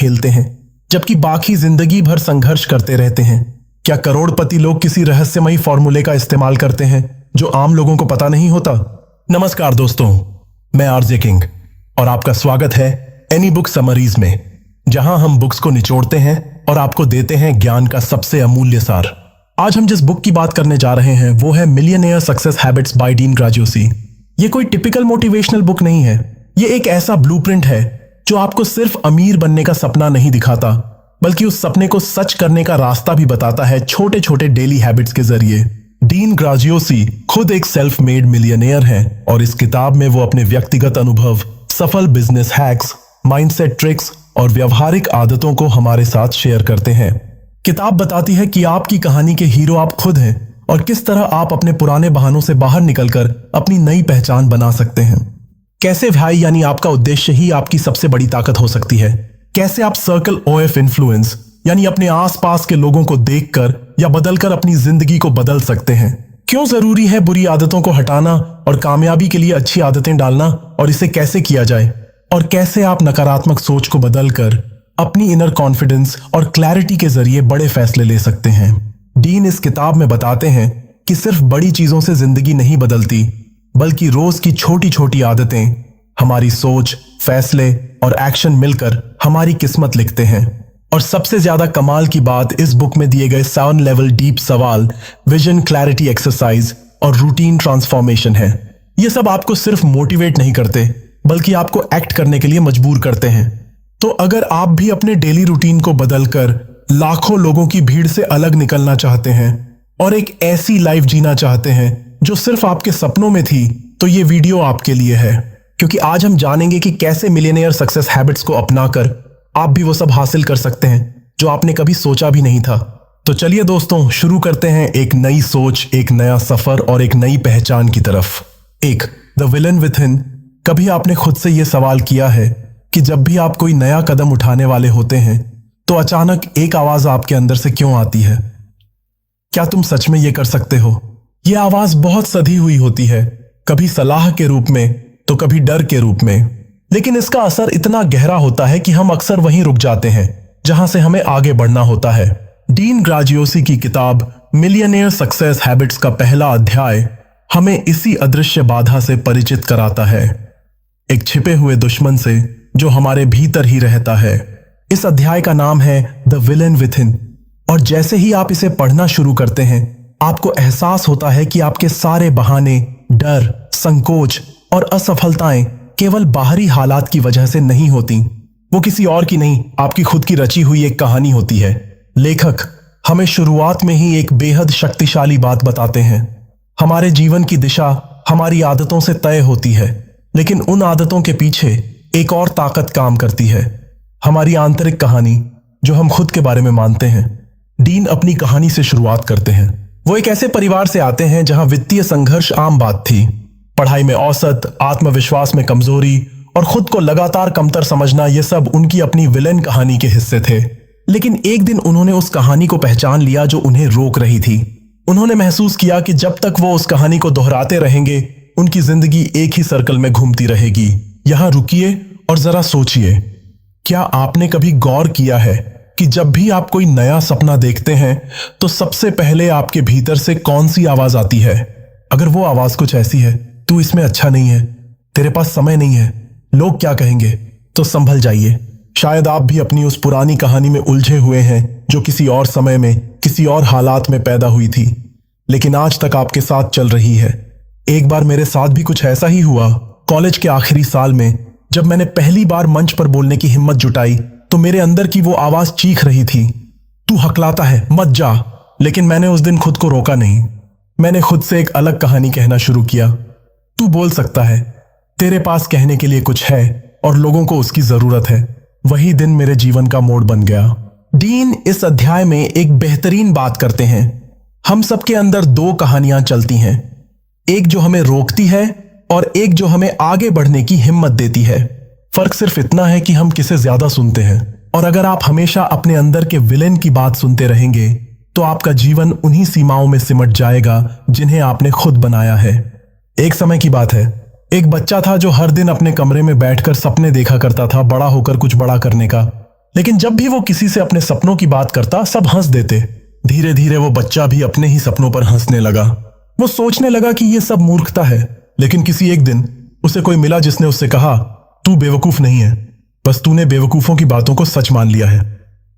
खेलते हैं, जबकि बाकी जिंदगी भर संघर्ष करते रहते हैं? क्या करोड़पति लोग किसी रहस्यमयी फॉर्मूले का इस्तेमाल करते हैं जो आम लोगों को पता नहीं होता? नमस्कार दोस्तों, मैं आरजे किंग और आपका स्वागत है एनी बुक समरीज में, जहां हम बुक्स को निचोड़ते हैं और आपको देते हैं ज्ञान का सबसे अमूल्य सार। आज हम जिस बुक की बात करने जा रहे हैं वो है millionaire success habits by Dean Graziosi. ये कोई टिपिकल मोटिवेशनल बुक नहीं है। ये एक ऐसा ब्लूप्रिंट है जो आपको सिर्फ अमीर बनने का सपना नहीं दिखाता, बल्कि उस सपने को सच करने का रास्ता भी बताता है छोटे छोटे डेली हैबिट्स के जरिए। डीन ग्राजियोसी खुद एक सेल्फ मेड मिलियनेयर हैं और इस किताब में वो अपने व्यक्तिगत अनुभव, सफल बिजनेस हैक्स, माइंडसेट ट्रिक्स और व्यवहारिक आदतों को हमारे साथ शेयर करते हैं। किताब बताती है कि आपकी कहानी के हीरो आप खुद हैं और किस तरह आप अपने पुराने बहानों से बाहर निकलकर अपनी नई पहचान बना सकते हैं। कैसे भाई यानी आपका उद्देश्य ही आपकी सबसे बड़ी ताकत हो सकती है। कैसे आप सर्कल OF इन्फ्लुएंस यानी अपने आसपास के लोगों को देखकर या बदलकर अपनी जिंदगी को बदल सकते हैं। क्यों जरूरी है बुरी आदतों को हटाना और कामयाबी के लिए अच्छी आदतें डालना, और इसे कैसे किया जाए, और कैसे आप नकारात्मक सोच को बदलकर अपनी इनर कॉन्फिडेंस और क्लैरिटी के जरिए बड़े फैसले ले सकते हैं। डीन इस किताब में बताते हैं कि सिर्फ बड़ी चीजों से जिंदगी नहीं बदलती, बल्कि रोज की छोटी छोटी आदतें, हमारी सोच, फैसले और एक्शन मिलकर हमारी किस्मत लिखते हैं। और सबसे ज्यादा कमाल की बात इस बुक में दिए गए 7 लेवल डीप सवाल, विजन क्लैरिटी एक्सरसाइज और रूटीन ट्रांसफॉर्मेशन है। ये सब आपको सिर्फ मोटिवेट नहीं करते, बल्कि आपको एक्ट करने के लिए मजबूर करते हैं। तो अगर आप भी अपने डेली रूटीन को बदलकर लाखों लोगों की भीड़ से अलग निकलना चाहते हैं और एक ऐसी लाइफ जीना चाहते हैं जो सिर्फ आपके सपनों में थी, तो ये वीडियो आपके लिए है। क्योंकि आज हम जानेंगे कि कैसे मिलियनेयर सक्सेस हैबिट्स को अपनाकर आप भी वो सब हासिल कर सकते हैं जो आपने कभी सोचा भी नहीं था। तो चलिए दोस्तों, शुरू करते हैं एक नई सोच, एक नया सफर और एक नई पहचान की तरफ। The villain within. कभी आपने खुद से यह सवाल किया है कि जब भी आप कोई नया कदम उठाने वाले होते हैं तो अचानक एक आवाज आपके अंदर से क्यों आती है? क्या तुम सच में ये कर सकते हो? यह आवाज बहुत सधी हुई होती है, कभी सलाह के रूप में तो कभी डर के रूप में, लेकिन इसका असर इतना गहरा होता है कि हम अक्सर वहीं रुक जाते हैं जहां से हमें आगे बढ़ना होता है। डीन ग्राजियोसी की किताब मिलियनेयर सक्सेस हैबिट्स का पहला अध्याय हमें इसी अदृश्य बाधा से परिचित कराता है, एक छिपे हुए दुश्मन से जो हमारे भीतर ही रहता है। इस अध्याय का नाम है द विलन विथिन, और जैसे ही आप इसे पढ़ना शुरू करते हैं आपको एहसास होता है कि आपके सारे बहाने, डर, संकोच और असफलताएं केवल बाहरी हालात की वजह से नहीं होती। वो किसी और की नहीं, आपकी खुद की रची हुई एक कहानी होती है। लेखक हमें शुरुआत में ही एक बेहद शक्तिशाली बात बताते हैं। हमारे जीवन की दिशा हमारी आदतों से तय होती है, लेकिन उन आदतों के पीछे एक और ताकत काम करती है, हमारी आंतरिक कहानी जो हम खुद के बारे में मानते हैं। डीन अपनी कहानी से शुरुआत करते हैं। वो एक ऐसे परिवार से आते हैं जहां वित्तीय संघर्ष आम बात थी। पढ़ाई में औसत, आत्मविश्वास में कमजोरी और खुद को लगातार कमतर समझना, ये सब उनकी अपनी विलेन कहानी के हिस्से थे। लेकिन एक दिन उन्होंने उस कहानी को पहचान लिया जो उन्हें रोक रही थी। उन्होंने महसूस किया कि जब तक वो उस कहानी को दोहराते रहेंगे उनकी जिंदगी एक ही सर्कल में घूमती रहेगी। यहां रुकिए और जरा सोचिए, क्या आपने कभी गौर किया है कि जब भी आप कोई नया सपना देखते हैं तो सबसे पहले आपके भीतर से कौन सी आवाज आती है? अगर वो आवाज कुछ ऐसी है, तू इसमें अच्छा नहीं है, तेरे पास समय नहीं है, लोग क्या कहेंगे, तो संभल जाइए। शायद आप भी अपनी उस पुरानी कहानी में उलझे हुए हैं जो किसी और समय में, किसी और हालात में पैदा हुई थी, लेकिन आज तक आपके साथ चल रही है। एक बार मेरे साथ भी कुछ ऐसा ही हुआ। कॉलेज के आखिरी साल में जब मैंने पहली बार मंच पर बोलने की हिम्मत जुटाई तो मेरे अंदर की वो आवाज चीख रही थी, तू हकलाता है, मत जा। लेकिन मैंने उस दिन खुद को रोका नहीं। मैंने खुद से एक अलग कहानी कहना शुरू किया। तू बोल सकता है, तेरे पास कहने के लिए कुछ है और लोगों को उसकी जरूरत है। वही दिन मेरे जीवन का मोड़ बन गया। डीन इस अध्याय में एक बेहतरीन बात करते हैं। हम सबके अंदर 2 कहानियां चलती हैं, एक जो हमें रोकती है और एक जो हमें आगे बढ़ने की हिम्मत देती है। फर्क सिर्फ इतना है कि हम किसे ज्यादा सुनते हैं। और अगर आप हमेशा अपने अंदर के विलेन की बात सुनते रहेंगे तो आपका जीवन उन्हीं सीमाओं में सिमट जाएगा जिन्हें आपने खुद बनाया है। एक समय की बात है, एक बच्चा था जो हर दिन अपने कमरे में बैठकर सपने देखा करता था बड़ा होकर कुछ बड़ा करने का। लेकिन जब भी वो किसी से अपने सपनों की बात करता, सब हंस देते। धीरे धीरे वो बच्चा भी अपने ही सपनों पर हंसने लगा। वो सोचने लगा कि ये सब मूर्खता है। लेकिन किसी एक दिन उसे कोई मिला जिसने उससे कहा, तू बेवकूफ नहीं है, बस तूने बेवकूफों की बातों को सच मान लिया है।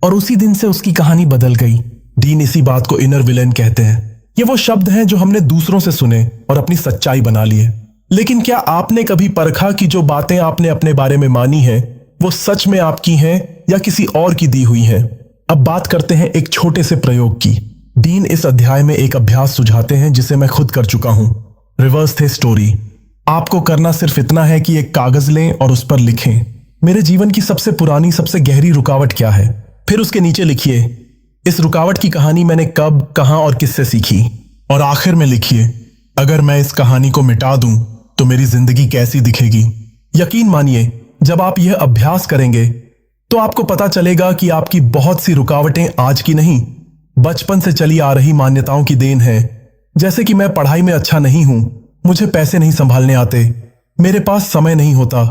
और उसी दिन से उसकी कहानी बदल गई। डीन इसी बात को इनर विलेन कहते हैं। ये वो शब्द हैं जो हमने दूसरों से सुने और अपनी सच्चाई बना लिए। लेकिन क्या आपने कभी परखा कि जो बातें आपने अपने बारे में मानी हैं वो सच में आपकी हैं या किसी और की दी हुई हैं? अब बात करते हैं एक छोटे से प्रयोग की। डीन इस अध्याय में एक अभ्यास सुझाते हैं जिसे मैं खुद कर चुका हूं। रिवर्स थे स्टोरी। आपको करना सिर्फ इतना है कि एक कागज लें और उस पर लिखें, मेरे जीवन की सबसे पुरानी सबसे गहरी रुकावट क्या है। फिर उसके नीचे लिखिए, इस रुकावट की कहानी मैंने कब, कहां और किससे सीखी। और आखिर में लिखिए, अगर मैं इस कहानी को मिटा दूं तो मेरी जिंदगी कैसी दिखेगी। यकीन मानिए, जब आप यह अभ्यास करेंगे तो आपको पता चलेगा कि आपकी बहुत सी रुकावटें आज की नहीं, बचपन से चली आ रही मान्यताओं की देन है। जैसे कि मैं पढ़ाई में अच्छा नहीं हूं, मुझे पैसे नहीं संभालने आते, मेरे पास समय नहीं होता,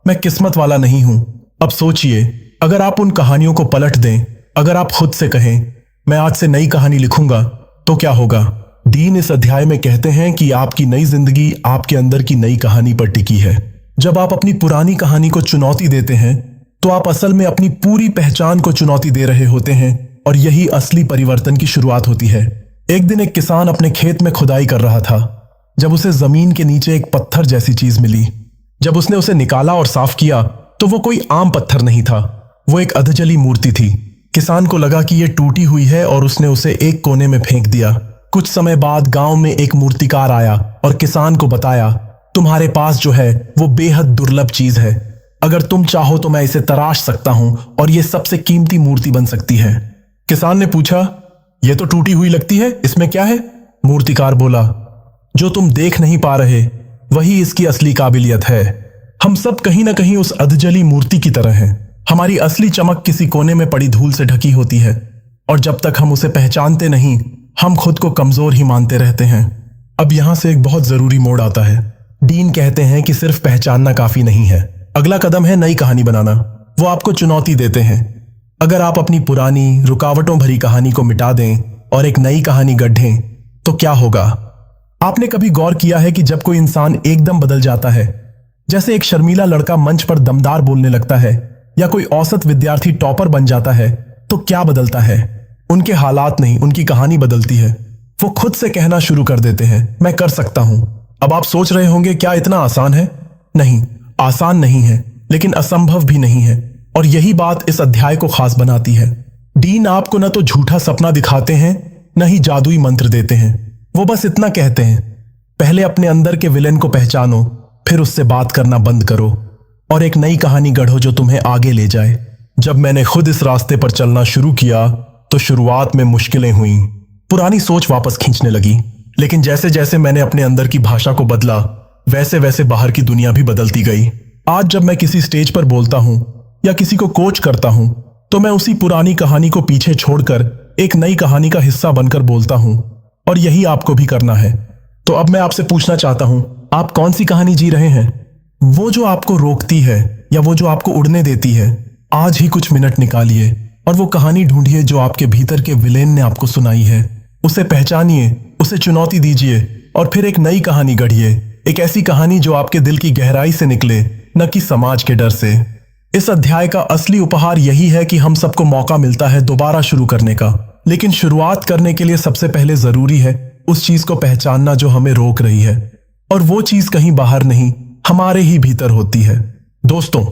मैं किस्मत वाला नहीं हूं। अब सोचिए, अगर आप उन कहानियों को पलट दें, अगर आप खुद से कहें, मैं आज से नई कहानी लिखूंगा, तो क्या होगा? डीन इस अध्याय में कहते हैं कि आपकी नई जिंदगी आपके अंदर की नई कहानी पर टिकी है। जब आप अपनी पुरानी कहानी को चुनौती देते हैं तो आप असल में अपनी पूरी पहचान को चुनौती दे रहे होते हैं, और यही असली परिवर्तन की शुरुआत होती है। एक दिन एक किसान अपने खेत में खुदाई कर रहा था जब उसे जमीन के नीचे एक पत्थर जैसी चीज मिली। जब उसने उसे निकाला और साफ किया तो वो कोई आम पत्थर नहीं था, वो एक अधजली मूर्ति थी। किसान को लगा कि यह टूटी हुई है और उसने उसे एक कोने में फेंक दिया। कुछ समय बाद गांव में एक मूर्तिकार आया और किसान को बताया, तुम्हारे पास जो है वो बेहद दुर्लभ चीज है, अगर तुम चाहो तो मैं इसे तराश सकता हूं और यह सबसे कीमती मूर्ति बन सकती है। किसान ने पूछा, यह तो टूटी हुई लगती है, इसमें क्या है? मूर्तिकार बोला, जो तुम देख नहीं पा रहे वही इसकी असली काबिलियत है। हम सब कहीं ना कहीं उस अधजली मूर्ति की तरह हैं। हमारी असली चमक किसी कोने में पड़ी धूल से ढकी होती है, और जब तक हम उसे पहचानते नहीं हम खुद को कमजोर ही मानते रहते हैं। अब यहां से एक बहुत जरूरी मोड़ आता है। डीन कहते हैं कि सिर्फ पहचानना काफी नहीं है, अगला कदम है नई कहानी बनाना। वो आपको चुनौती देते हैं। अगर आप अपनी पुरानी रुकावटों भरी कहानी को मिटा दें और एक नई कहानी गढ़ें तो क्या होगा? आपने कभी गौर किया है कि जब कोई इंसान एकदम बदल जाता है, जैसे एक शर्मीला लड़का मंच पर दमदार बोलने लगता है या कोई औसत विद्यार्थी टॉपर बन जाता है, तो क्या बदलता है? उनके हालात नहीं, उनकी कहानी बदलती है। वो खुद से कहना शुरू कर देते हैं, मैं कर सकता हूं। अब आप सोच रहे होंगे, क्या इतना आसान है? नहीं, आसान नहीं है, लेकिन असंभव भी नहीं है। और यही बात इस अध्याय को खास बनाती है। डीन आपको न तो झूठा सपना दिखाते हैं, न ही जादुई मंत्र देते हैं। वो बस इतना कहते हैं, पहले अपने अंदर के विलेन को पहचानो, फिर उससे बात करना बंद करो और एक नई कहानी गढ़ो जो तुम्हें आगे ले जाए। जब मैंने खुद इस रास्ते पर चलना शुरू किया तो शुरुआत में मुश्किलें हुईं, पुरानी सोच वापस खींचने लगी। लेकिन जैसे जैसे मैंने अपने अंदर की भाषा को बदला, वैसे वैसे बाहर की दुनिया भी बदलती गई। आज जब मैं किसी स्टेज पर बोलता हूं या किसी को कोच करता हूं, तो मैं उसी पुरानी कहानी को पीछे छोड़कर एक नई कहानी का हिस्सा बनकर बोलता हूं। और यही आपको भी करना है। तो अब मैं आपसे पूछना चाहता हूं, आप कौन सी कहानी जी रहे हैं? वो जो आपको रोकती है या वो जो आपको उड़ने देती है? आज ही कुछ मिनट निकालिए और वो कहानी ढूंढिए जो आपके भीतर के विलेन ने आपको सुनाई है। उसे पहचानिए, उसे चुनौती दीजिए और फिर एक नई कहानी गढ़िए। एक ऐसी कहानी जो आपके दिल की गहराई से निकले, न कि समाज के डर से। इस अध्याय का असली उपहार यही है कि हम सबको मौका मिलता है दोबारा शुरू करने का, लेकिन शुरुआत करने के लिए सबसे पहले जरूरी है उस चीज को पहचानना जो हमें रोक रही है। और वो चीज कहीं बाहर नहीं, हमारे ही भीतर होती है। दोस्तों,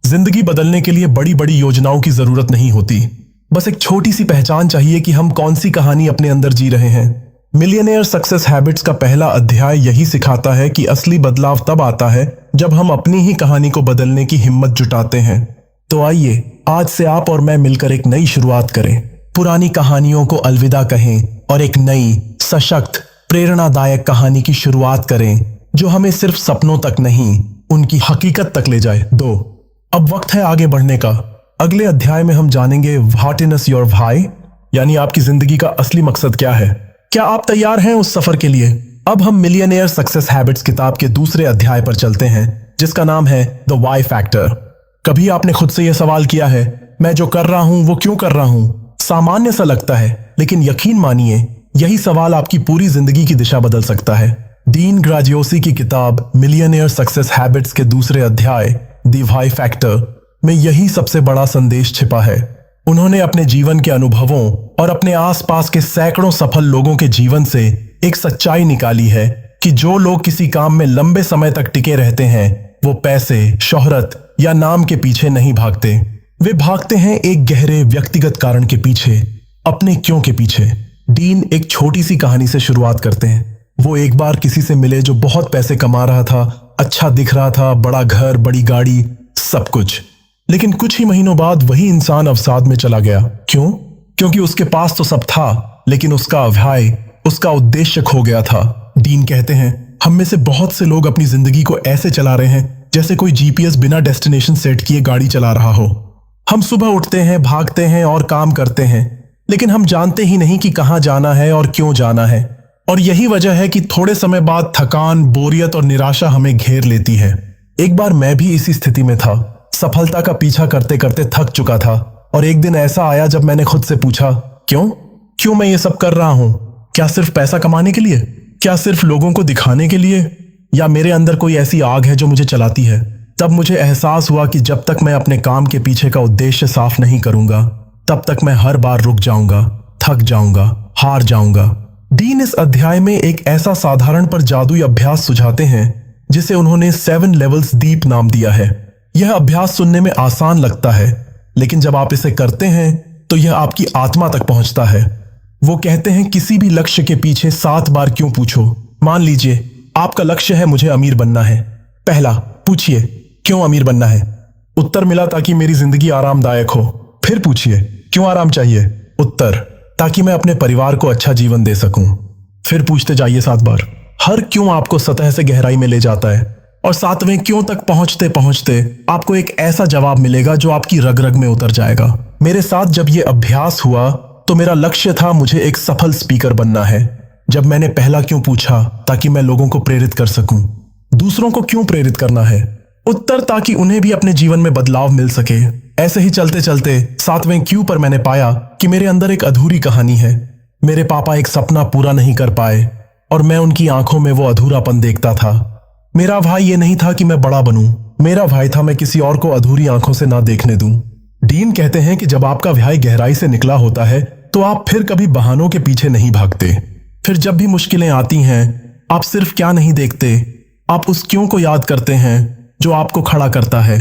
जिंदगी बदलने के लिए बड़ी बड़ी योजनाओं की जरूरत नहीं होती, बस एक छोटी सी पहचान चाहिए कि हम कौन सी कहानी अपने अंदर जी रहे हैं। मिलियनेयर सक्सेस हैबिट्स का पहला अध्याय यही सिखाता है कि असली बदलाव तब आता है जब हम अपनी ही कहानी को बदलने की हिम्मत जुटाते हैं। तो आइए आज से आप और मैं मिलकर एक नई शुरुआत करें, पुरानी कहानियों को अलविदा कहें और एक नई, सशक्त, प्रेरणादायक कहानी की शुरुआत करें जो हमें सिर्फ सपनों तक नहीं, उनकी हकीकत तक ले जाए। अब वक्त है आगे बढ़ने का। अगले अध्याय में हम जानेंगे व्हाट इज योर व्हाई, यानी आपकी जिंदगी का असली मकसद क्या है। क्या आप तैयार हैं उस सफर के लिए? अब हम मिलियनेयर सक्सेस हैबिट्स किताब के दूसरे अध्याय पर चलते हैं जिसका नाम है द वाई फैक्टर। कभी आपने खुद से यह सवाल किया है, मैं जो कर रहा हूं वो क्यों कर रहा हूं? सामान्य सा लगता है, लेकिन यकीन मानिए यही सवाल आपकी पूरी जिंदगी की दिशा बदल सकता है। डीन ग्रेजियोसी की किताब मिलियनेयर सक्सेस हैबिट्स के दूसरे अध्याय द व्हाई फैक्टर में यही सबसे बड़ा संदेश छिपा है। उन्होंने अपने जीवन के अनुभवों और अपने आसपास के सैकड़ों सफल लोगों के जीवन से एक सच्चाई निकाली है कि जो लोग किसी काम में लंबे समय तक टिके रहते हैं वो पैसे, शोहरत या नाम के पीछे नहीं भागते। वे भागते हैं एक गहरे व्यक्तिगत कारण के पीछे, अपने क्यों के पीछे। डीन एक छोटी सी कहानी से शुरुआत करते हैं। वो एक बार किसी से मिले जो बहुत पैसे कमा रहा था, अच्छा दिख रहा था, बड़ा घर, बड़ी गाड़ी, सब कुछ। लेकिन कुछ ही महीनों बाद वही इंसान अवसाद में चला गया। क्यों? क्योंकि उसके पास तो सब था, लेकिन उसका अभ्याय, उसका उद्देश्य खो गया था। डीन कहते हैं, हम में से बहुत से लोग अपनी जिंदगी को ऐसे चला रहे हैं जैसे कोई जीपीएस बिना डेस्टिनेशन सेट किए गाड़ी चला रहा हो। हम सुबह उठते हैं, भागते हैं और काम करते हैं, लेकिन हम जानते ही नहीं कि कहां जाना है और क्यों जाना है। और यही वजह है कि थोड़े समय बाद थकान, बोरियत और निराशा हमें घेर लेती है। एक बार मैं भी इसी स्थिति में था। सफलता का पीछा करते करते थक चुका था और एक दिन ऐसा आया जब मैंने खुद से पूछा, क्यों मैं ये सब कर रहा हूं? क्या सिर्फ पैसा कमाने के लिए? क्या सिर्फ लोगों को दिखाने के लिए? या मेरे अंदर कोई ऐसी आग है जो मुझे चलाती है? तब मुझे एहसास हुआ कि जब तक मैं अपने काम के पीछे का उद्देश्य साफ नहीं करूंगा, तब तक मैं हर बार रुक जाऊंगा, थक जाऊंगा, हार जाऊंगा। डीन इस अध्याय में एक ऐसा साधारण पर जादुई अभ्यास सुझाते हैं जिसे उन्होंने 7 लेवल्स डीप नाम दिया है। यह अभ्यास सुनने में आसान लगता है, लेकिन जब आप इसे करते हैं तो यह आपकी आत्मा तक पहुंचता है। वो कहते हैं, किसी भी लक्ष्य के पीछे 7 बार क्यों पूछो। मान लीजिए आपका लक्ष्य है मुझे अमीर बनना है। पहला, पूछिए क्यों अमीर बनना है? उत्तर मिला, ताकि मेरी जिंदगी आरामदायक हो। फिर पूछिए क्यों आराम चाहिए? उत्तर, ताकि मैं अपने परिवार को अच्छा जीवन दे सकूं। फिर पूछते जाइए 7 बार। हर क्यों आपको सतह से गहराई में ले जाता है और 7वें क्यों तक पहुंचते पहुंचते आपको एक ऐसा जवाब मिलेगा जो आपकी रग रग में उतर जाएगा। मेरे साथ जब यह अभ्यास हुआ तो मेरा लक्ष्य था मुझे एक सफल स्पीकर बनना है। जब मैंने पहला क्यों पूछा, ताकि मैं लोगों को प्रेरित कर सकूं। दूसरों को क्यों प्रेरित करना है? उत्तर, ताकि उन्हें भी अपने जीवन में बदलाव मिल सके। ऐसे ही चलते चलते 7वें क्यों पर मैंने पाया कि मेरे अंदर एक अधूरी कहानी है। मेरे पापा एक सपना पूरा नहीं कर पाए और मैं उनकी आंखों में वो अधूरापन देखता था। मेरा भाई ये नहीं था कि मैं बड़ा बनूं, मेरा भाई था मैं किसी और को अधूरी आंखों से ना देखने दूं। डीन कहते हैं कि जब आपका भाई गहराई से निकला होता है तो आप फिर कभी बहानों के पीछे नहीं भागते। फिर जब भी मुश्किलें आती हैं, आप सिर्फ क्या नहीं देखते, आप उस क्यों को याद करते हैं जो आपको खड़ा करता है।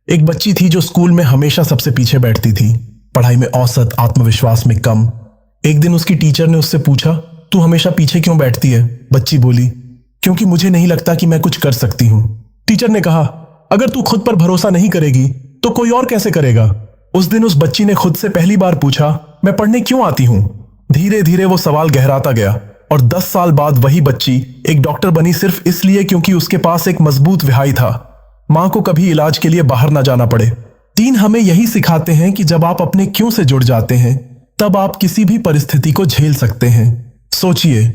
एक बच्ची थी जो स्कूल में हमेशा सबसे पीछे बैठती थी, पढ़ाई में औसत, आत्मविश्वास में कम। एक दिन उसकी टीचर ने उससे पूछा, तू हमेशा पीछे क्यों बैठती है? बच्ची बोली, क्योंकि मुझे नहीं लगता कि मैं कुछ कर सकती हूं। टीचर ने कहा, अगर तू खुद पर भरोसा नहीं करेगी तो कोई और कैसे करेगा? उस दिन उस बच्ची ने खुद से पहली बार पूछा, मैं पढ़ने क्यों आती हूं? धीरे धीरे वो सवाल गहराता गया और 10 साल बाद वही बच्ची एक डॉक्टर बनी, सिर्फ इसलिए क्योंकि उसके पास एक मजबूत विहाई था। मां को कभी इलाज के लिए बाहर ना जाना पड़े। डीन हमें यही सिखाते हैं कि जब आप अपने क्यों से जुड़ जाते हैं, तब आप किसी भी परिस्थिति को झेल सकते हैं। सोचिए,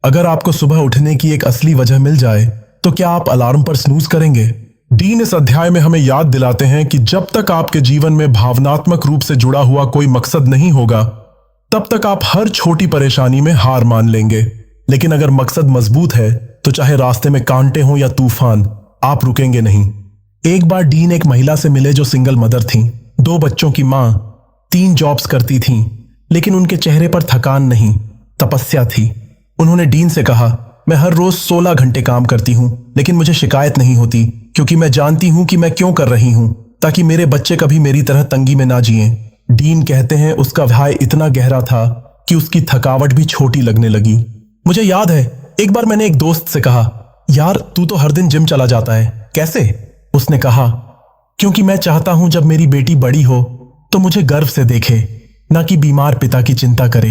अगर आपको सुबह उठने की एक असली वजह मिल जाए तो क्या आप अलार्म पर स्नूज करेंगे? डीन इस अध्याय में हमें याद दिलाते हैं कि जब तक आपके जीवन में भावनात्मक रूप से जुड़ा हुआ कोई मकसद नहीं होगा, तब तक आप हर छोटी परेशानी में हार मान लेंगे। लेकिन अगर मकसद मजबूत है तो चाहे रास्ते में कांटे हों या तूफान, आप रुकेंगे नहीं। एक बार डीन एक महिला से मिले जो सिंगल मदर थी, 2 बच्चों की मां, 3 जॉब्स करती थीं, लेकिन उनके चेहरे पर थकान नहीं, तपस्या थी। उन्होंने डीन से कहा, मैं हर रोज 16 घंटे काम करती हूं, लेकिन मुझे शिकायत नहीं होती, क्योंकि मैं जानती हूं कि मैं क्यों कर रही हूं, ताकि मेरे बच्चे कभी मेरी तरह तंगी में ना जिएं। डीन कहते हैं, उसका भय इतना गहरा था कि उसकी थकावट भी छोटी लगने लगी। मुझे याद है, एक बार मैंने एक दोस्त से कहा, यार तू तो हर दिन जिम चला जाता है, कैसे? उसने कहा, क्योंकि मैं चाहता हूं जब मेरी बेटी बड़ी हो तो मुझे गर्व से देखे, ना कि बीमार पिता की चिंता करे।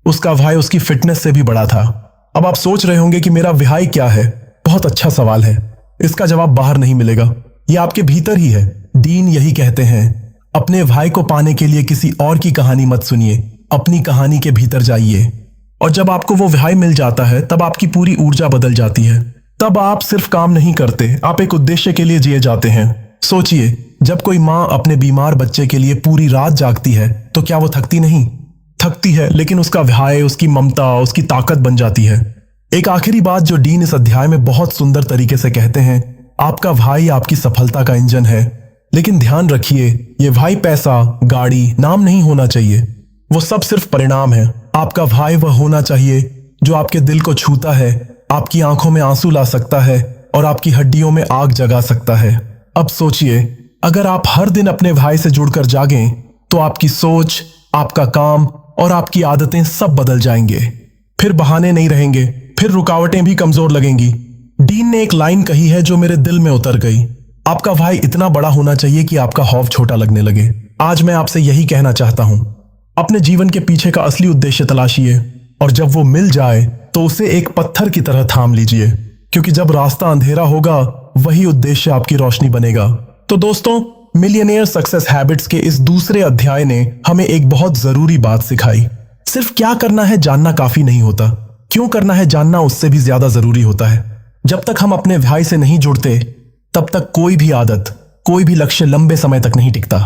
उसका भाई उसकी फिटनेस से भी बड़ा था। अब आप सोच रहे होंगे कि मेरा विहाई क्या है? बहुत अच्छा सवाल है। इसका जवाब बाहर नहीं मिलेगा, यह आपके भीतर ही है। डीन यही कहते हैं, अपने भाई को पाने के लिए किसी और की कहानी मत सुनिए, अपनी कहानी के भीतर जाइए। और जब आपको वो विहाई मिल जाता है, तब आपकी पूरी ऊर्जा बदल जाती है। तब आप सिर्फ काम नहीं करते, आप एक उद्देश्य के लिए जिए जाते हैं। सोचिए, जब कोई माँ अपने बीमार बच्चे के लिए पूरी रात जागती है तो क्या वो थकती नहीं? थकती है, लेकिन उसका भाई, उसकी ममता, उसकी ताकत बन जाती है। एक आखिरी बात जो डीन इस अध्याय में बहुत सुंदर तरीके से कहते हैं, आपका भाई आपकी सफलता का इंजन है, लेकिन ध्यान रखिए ये भाई पैसा, गाड़ी, नाम नहीं होना चाहिए। वो सब सिर्फ परिणाम है। आपका भाई वह होना चाहिए जो आपके दिल को छूता है, आपकी आंखों में आंसू ला सकता है और आपकी हड्डियों में आग जगा सकता है। अब सोचिए, अगर आप हर दिन अपने भाई से जुड़कर जागें तो आपकी सोच, आपका काम और आपकी आदतें सब बदल जाएंगे। फिर बहाने नहीं रहेंगे, फिर रुकावटें भी कमजोर लगेंगी। डीन ने एक लाइन कही है जो मेरे दिल में उतर गई, आपका भाई इतना बड़ा होना चाहिए कि आपका खौफ छोटा लगने लगे। आज मैं आपसे यही कहना चाहता हूं, अपने जीवन के पीछे का असली उद्देश्य तलाशिए और जब वो मिल जाए तो उसे एक पत्थर की तरह थाम लीजिए, क्योंकि जब रास्ता अंधेरा होगा वही उद्देश्य आपकी रोशनी बनेगा। तो दोस्तों, मिलियनेयर सक्सेस हैबिट्स के इस दूसरे अध्याय ने हमें एक बहुत जरूरी बात सिखाई। सिर्फ क्या करना है जानना काफी नहीं होता, क्यों करना है जानना उससे भी ज्यादा जरूरी होता है। जब तक हम अपने भाई से नहीं जुड़ते तब तक कोई भी आदत, कोई भी लक्ष्य लंबे समय तक नहीं टिकता।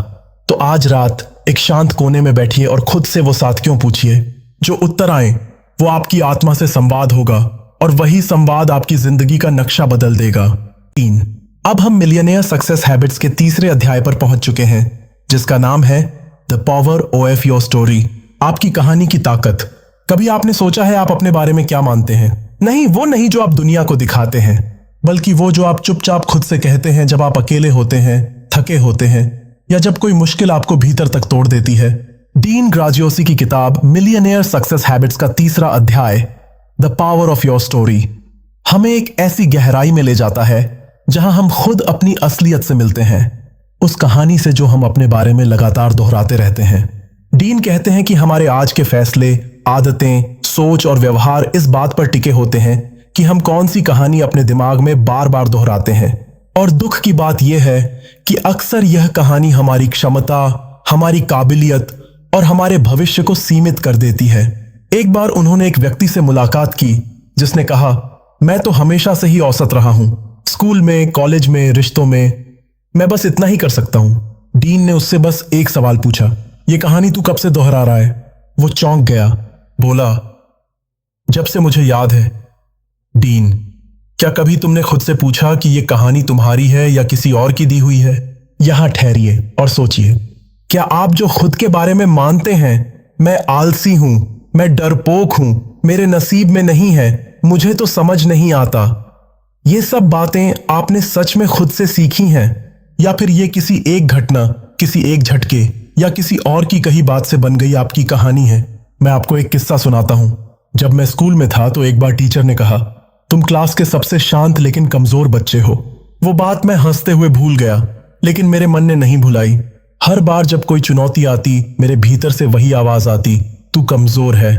तो आज रात एक शांत कोने में बैठिए और खुद से वो साथियों पूछिए, जो उत्तर आए वो आपकी आत्मा से संवाद होगा और वही संवाद आपकी जिंदगी का नक्शा बदल देगा। 3। अब हम मिलियनेयर सक्सेस हैबिट्स के तीसरे अध्याय पर पहुंच चुके हैं, जिसका नाम है the power of your story, आपकी कहानी की ताकत। कभी आपने सोचा है आप अपने बारे में क्या मानते हैं? नहीं, वो नहीं जो आप दुनिया को दिखाते हैं, बल्कि वो जो आप चुपचाप खुद से कहते हैं जब आप अकेले होते हैं, थके होते हैं, या जब कोई मुश्किल आपको भीतर तक तोड़ देती है। डीन ग्राजियोसी की किताब मिलियनेयर सक्सेस हैबिट्स का तीसरा अध्याय the power of your story हमें एक ऐसी गहराई में ले जाता है जहां हम खुद अपनी असलियत से मिलते हैं, उस कहानी से जो हम अपने बारे में लगातार दोहराते रहते हैं। डीन कहते हैं कि हमारे आज के फैसले, आदतें, सोच और व्यवहार इस बात पर टिके होते हैं कि हम कौन सी कहानी अपने दिमाग में बार बार दोहराते हैं। और दुख की बात यह है कि अक्सर यह कहानी हमारी क्षमता, हमारी काबिलियत और हमारे भविष्य को सीमित कर देती है। एक बार उन्होंने एक व्यक्ति से मुलाकात की जिसने कहा, मैं तो हमेशा से ही औसत रहा हूं, स्कूल में, कॉलेज में, रिश्तों में, मैं बस इतना ही कर सकता हूं। डीन ने उससे बस एक सवाल पूछा, यह कहानी तू कब से दोहरा रहा है? वो चौंक गया, बोला, जब से मुझे याद है। डीन, क्या कभी तुमने खुद से पूछा कि यह कहानी तुम्हारी है या किसी और की दी हुई है? यहां ठहरिए और सोचिए, क्या आप जो खुद के बारे में मानते हैं, मैं आलसी हूं, मैं डरपोक हूं, मेरे नसीब में नहीं है, मुझे तो समझ नहीं आता, ये सब बातें आपने सच में खुद से सीखी हैं या फिर ये किसी एक घटना, किसी एक झटके या किसी और की कही बात से बन गई आपकी कहानी है? मैं आपको एक किस्सा सुनाता हूं। जब मैं स्कूल में था तो एक बार टीचर ने कहा, तुम क्लास के सबसे शांत लेकिन कमजोर बच्चे हो। वो बात मैं हंसते हुए भूल गया, लेकिन मेरे मन ने नहीं भुलाई। हर बार जब कोई चुनौती आती, मेरे भीतर से वही आवाज आती, तू कमजोर है।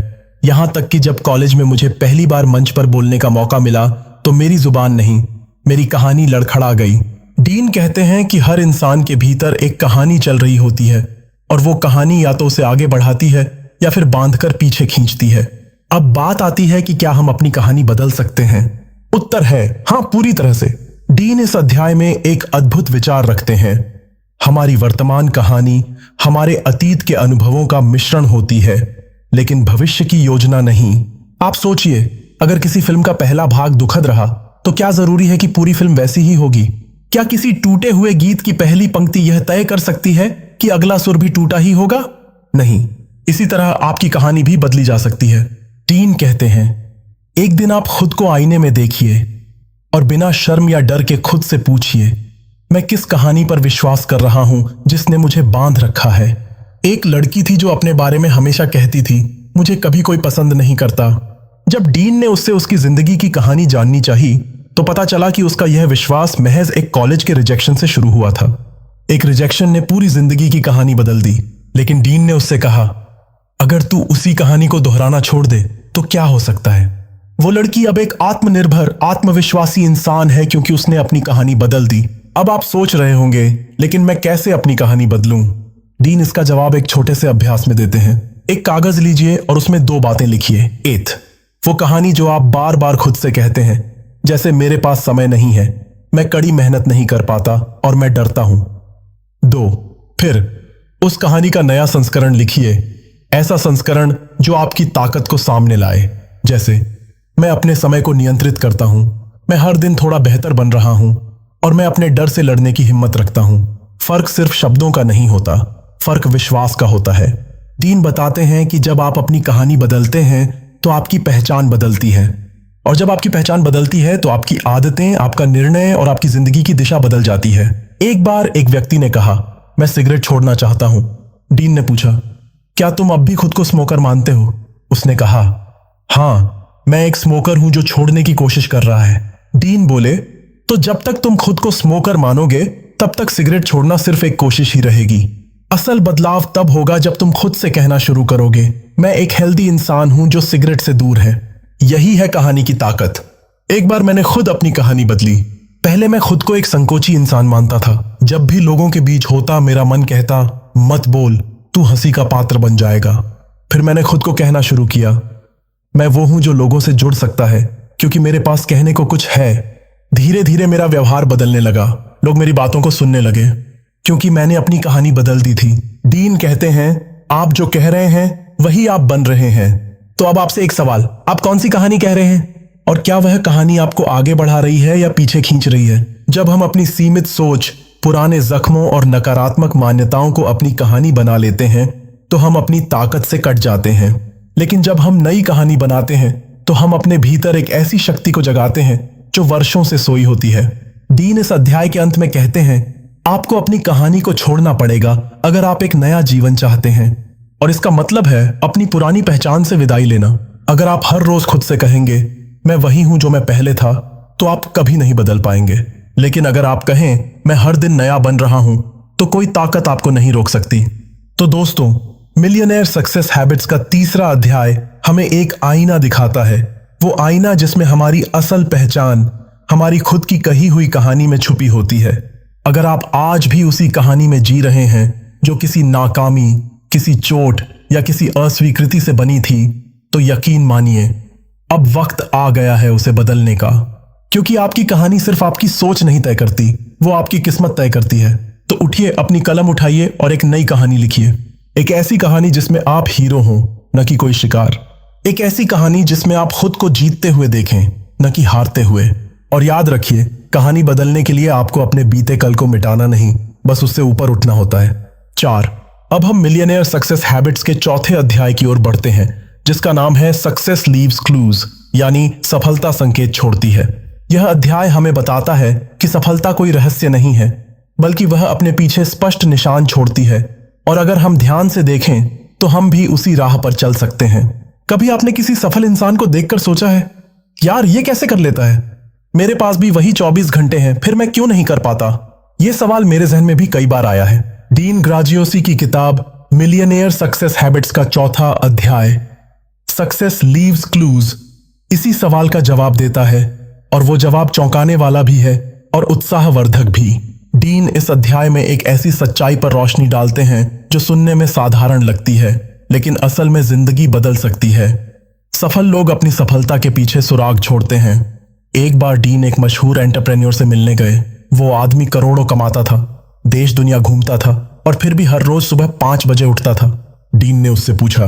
यहां तक कि जब कॉलेज में मुझे पहली बार मंच पर बोलने का मौका मिला तो मेरी जुबान नहीं, मेरी कहानी लड़खड़ा गई। डीन कहते हैं कि हर इंसान के भीतर एक कहानी चल रही होती है और वो कहानी या तो उसे आगे बढ़ाती है या फिर बांधकर पीछे खींचती है। अब बात आती है कि क्या हम अपनी कहानी बदल सकते हैं? उत्तर है हां, पूरी तरह से। डीन इस अध्याय में एक अद्भुत विचार रखते हैं, हमारी वर्तमान कहानी हमारे अतीत के अनुभवों का मिश्रण होती है, लेकिन भविष्य की योजना नहीं। आप सोचिए, अगर किसी फिल्म का पहला भाग दुखद रहा तो क्या जरूरी है कि पूरी फिल्म वैसी ही होगी? क्या किसी टूटे हुए गीत की पहली पंक्ति यह तय कर सकती है कि अगला सुर भी टूटा ही होगा? नहीं। इसी तरह आपकी कहानी भी बदली जा सकती है। डीन कहते हैं, एक दिन आप खुद को आईने में देखिए और बिना शर्म या डर के खुद से पूछिए, मैं किस कहानी पर विश्वास कर रहा हूं जिसने मुझे बांध रखा है? एक लड़की थी जो अपने बारे में हमेशा कहती थी, मुझे कभी कोई पसंद नहीं करता। जब डीन ने उससे उसकी जिंदगी की कहानी जाननी चाही तो पता चला कि उसका यह विश्वास महज एक कॉलेज के रिजेक्शन से शुरू हुआ था। एक रिजेक्शन ने पूरी जिंदगी की कहानी बदल दी। लेकिन डीन ने उससे कहा, अगर तू उसी कहानी को दोहराना छोड़ दे तो क्या हो सकता है? वो लड़की अब एक आत्मनिर्भर, आत्मविश्वासी इंसान है क्योंकि उसने अपनी कहानी बदल दी। अब आप सोच रहे होंगे, लेकिन मैं कैसे अपनी कहानी बदलूं? डीन इसका जवाब एक छोटे से अभ्यास में देते हैं। एक कागज लीजिए और उसमें 2 बातें लिखिए। एथ, वो कहानी जो आप बार बार खुद से कहते हैं, जैसे मेरे पास समय नहीं है, मैं कड़ी मेहनत नहीं कर पाता और मैं डरता हूं। 2. फिर उस कहानी का नया संस्करण लिखिए, ऐसा संस्करण जो आपकी ताकत को सामने लाए। जैसे, मैं अपने समय को नियंत्रित करता हूं, मैं हर दिन थोड़ा बेहतर बन रहा हूं और मैं अपने डर से लड़ने की हिम्मत रखता हूं। फर्क सिर्फ शब्दों का नहीं होता, फर्क विश्वास का होता है। डीन बताते हैं कि जब आप अपनी कहानी बदलते हैं तो आपकी पहचान बदलती है, और जब आपकी पहचान बदलती है तो आपकी आदतें, आपका निर्णय और आपकी जिंदगी की दिशा बदल जाती है। एक बार एक व्यक्ति ने कहा, मैं सिगरेट छोड़ना चाहता हूं। डीन ने पूछा, क्या तुम अब भी खुद को स्मोकर मानते हो? उसने कहा, हाँ, मैं एक स्मोकर हूं जो छोड़ने की कोशिश कर रहा है। डीन बोले, तो जब तक तुम खुद को स्मोकर मानोगे तब तक सिगरेट छोड़ना सिर्फ एक कोशिश ही रहेगी। असल बदलाव तब होगा जब तुम खुद से कहना शुरू करोगे, मैं एक हेल्दी इंसान हूं जो सिगरेट से दूर है। यही है कहानी की ताकत। एक बार मैंने खुद अपनी कहानी बदली। पहले मैं खुद को एक संकोची इंसान मानता था। जब भी लोगों के बीच होता मेरा मन कहता, मत बोल, तू हंसी का पात्र बन जाएगा। फिर मैंने खुद को कहना शुरू किया, मैं वो हूं जो लोगों से जुड़ सकता है क्योंकि मेरे पास कहने को कुछ है। धीरे धीरे मेरा व्यवहार बदलने लगा, लोग मेरी बातों को सुनने लगे क्योंकि मैंने अपनी कहानी बदल दी थी। डीन कहते हैं, आप जो कह रहे हैं वही आप बन रहे हैं। तो अब आपसे एक सवाल, आप कौन सी कहानी कह रहे हैं? और क्या वह कहानी आपको आगे बढ़ा रही है या पीछे खींच रही है? जब हम अपनी सीमित सोच, पुराने जख्मों और नकारात्मक मान्यताओं को अपनी कहानी बना लेते हैं तो हम अपनी ताकत से कट जाते हैं। लेकिन जब हम नई कहानी बनाते हैं तो हम अपने भीतर एक ऐसी शक्ति को जगाते हैं जो वर्षों से सोई होती है। डीन इस अध्याय के अंत में कहते हैं, आपको अपनी कहानी को छोड़ना पड़ेगा अगर आप एक नया जीवन चाहते हैं। और इसका मतलब है अपनी पुरानी पहचान से विदाई लेना। अगर आप हर रोज खुद से कहेंगे, मैं वही हूं जो मैं पहले था, तो आप कभी नहीं बदल पाएंगे। लेकिन अगर आप कहें, मैं हर दिन नया बन रहा हूं, तो कोई ताकत आपको नहीं रोक सकती। तो दोस्तों, मिलियनेयर सक्सेस हैबिट्स का तीसरा अध्याय हमें एक आईना दिखाता है। वो आईना जिसमें हमारी असल पहचान हमारी खुद की कही हुई कहानी में छुपी होती है। अगर आप आज भी उसी कहानी में जी रहे हैं जो किसी नाकामी, किसी चोट या किसी अस्वीकृति से बनी थी, तो यकीन मानिए अब वक्त आ गया है उसे बदलने का। क्योंकि आपकी कहानी सिर्फ आपकी सोच नहीं तय करती, वो आपकी किस्मत तय करती है। तो उठिए, अपनी कलम उठाइए और एक नई कहानी लिखिए। एक ऐसी कहानी जिसमें आप हीरो हों, न कि कोई शिकार। एक ऐसी कहानी जिसमें आप खुद को जीतते हुए देखें, न कि हारते हुए। और याद रखिए, कहानी बदलने के लिए आपको अपने बीते कल को मिटाना नहीं, बस उससे ऊपर उठना होता है। 4. अब हम मिलियनेयर सक्सेस हैबिट्स के चौथे अध्याय की ओर बढ़ते हैं, जिसका नाम है सक्सेस लीव्स क्लूज, यानी सफलता संकेत छोड़ती है। यह अध्याय हमें बताता है कि सफलता कोई रहस्य नहीं है, बल्कि वह अपने पीछे स्पष्ट निशान छोड़ती है। और अगर हम ध्यान से देखें तो हम भी उसी राह पर चल सकते हैं। कभी आपने किसी सफल इंसान को देखकर सोचा है, यार ये कैसे कर लेता है? मेरे पास भी वही 24 घंटे हैं, फिर मैं क्यों नहीं कर पाता? यह सवाल मेरे जहन में भी कई बार आया है। डीन ग्राजियोसी की किताब मिलियनेयर सक्सेस हैबिट्स का चौथा अध्याय सक्सेस लीव्स क्लूज इसी सवाल का जवाब देता है, और वो जवाब चौंकाने वाला भी है और उत्साहवर्धक भी। डीन इस अध्याय में एक ऐसी सच्चाई पर रोशनी डालते हैं जो सुनने में साधारण लगती है, लेकिन असल में जिंदगी बदल सकती है। सफल लोग अपनी सफलता के पीछे सुराग छोड़ते हैं। एक बार डीन एक मशहूर एंटरप्रेन्योर से मिलने गए। वो आदमी करोड़ों कमाता था, देश दुनिया घूमता था और फिर भी हर रोज सुबह 5 बजे उठता था। डीन ने उससे पूछा,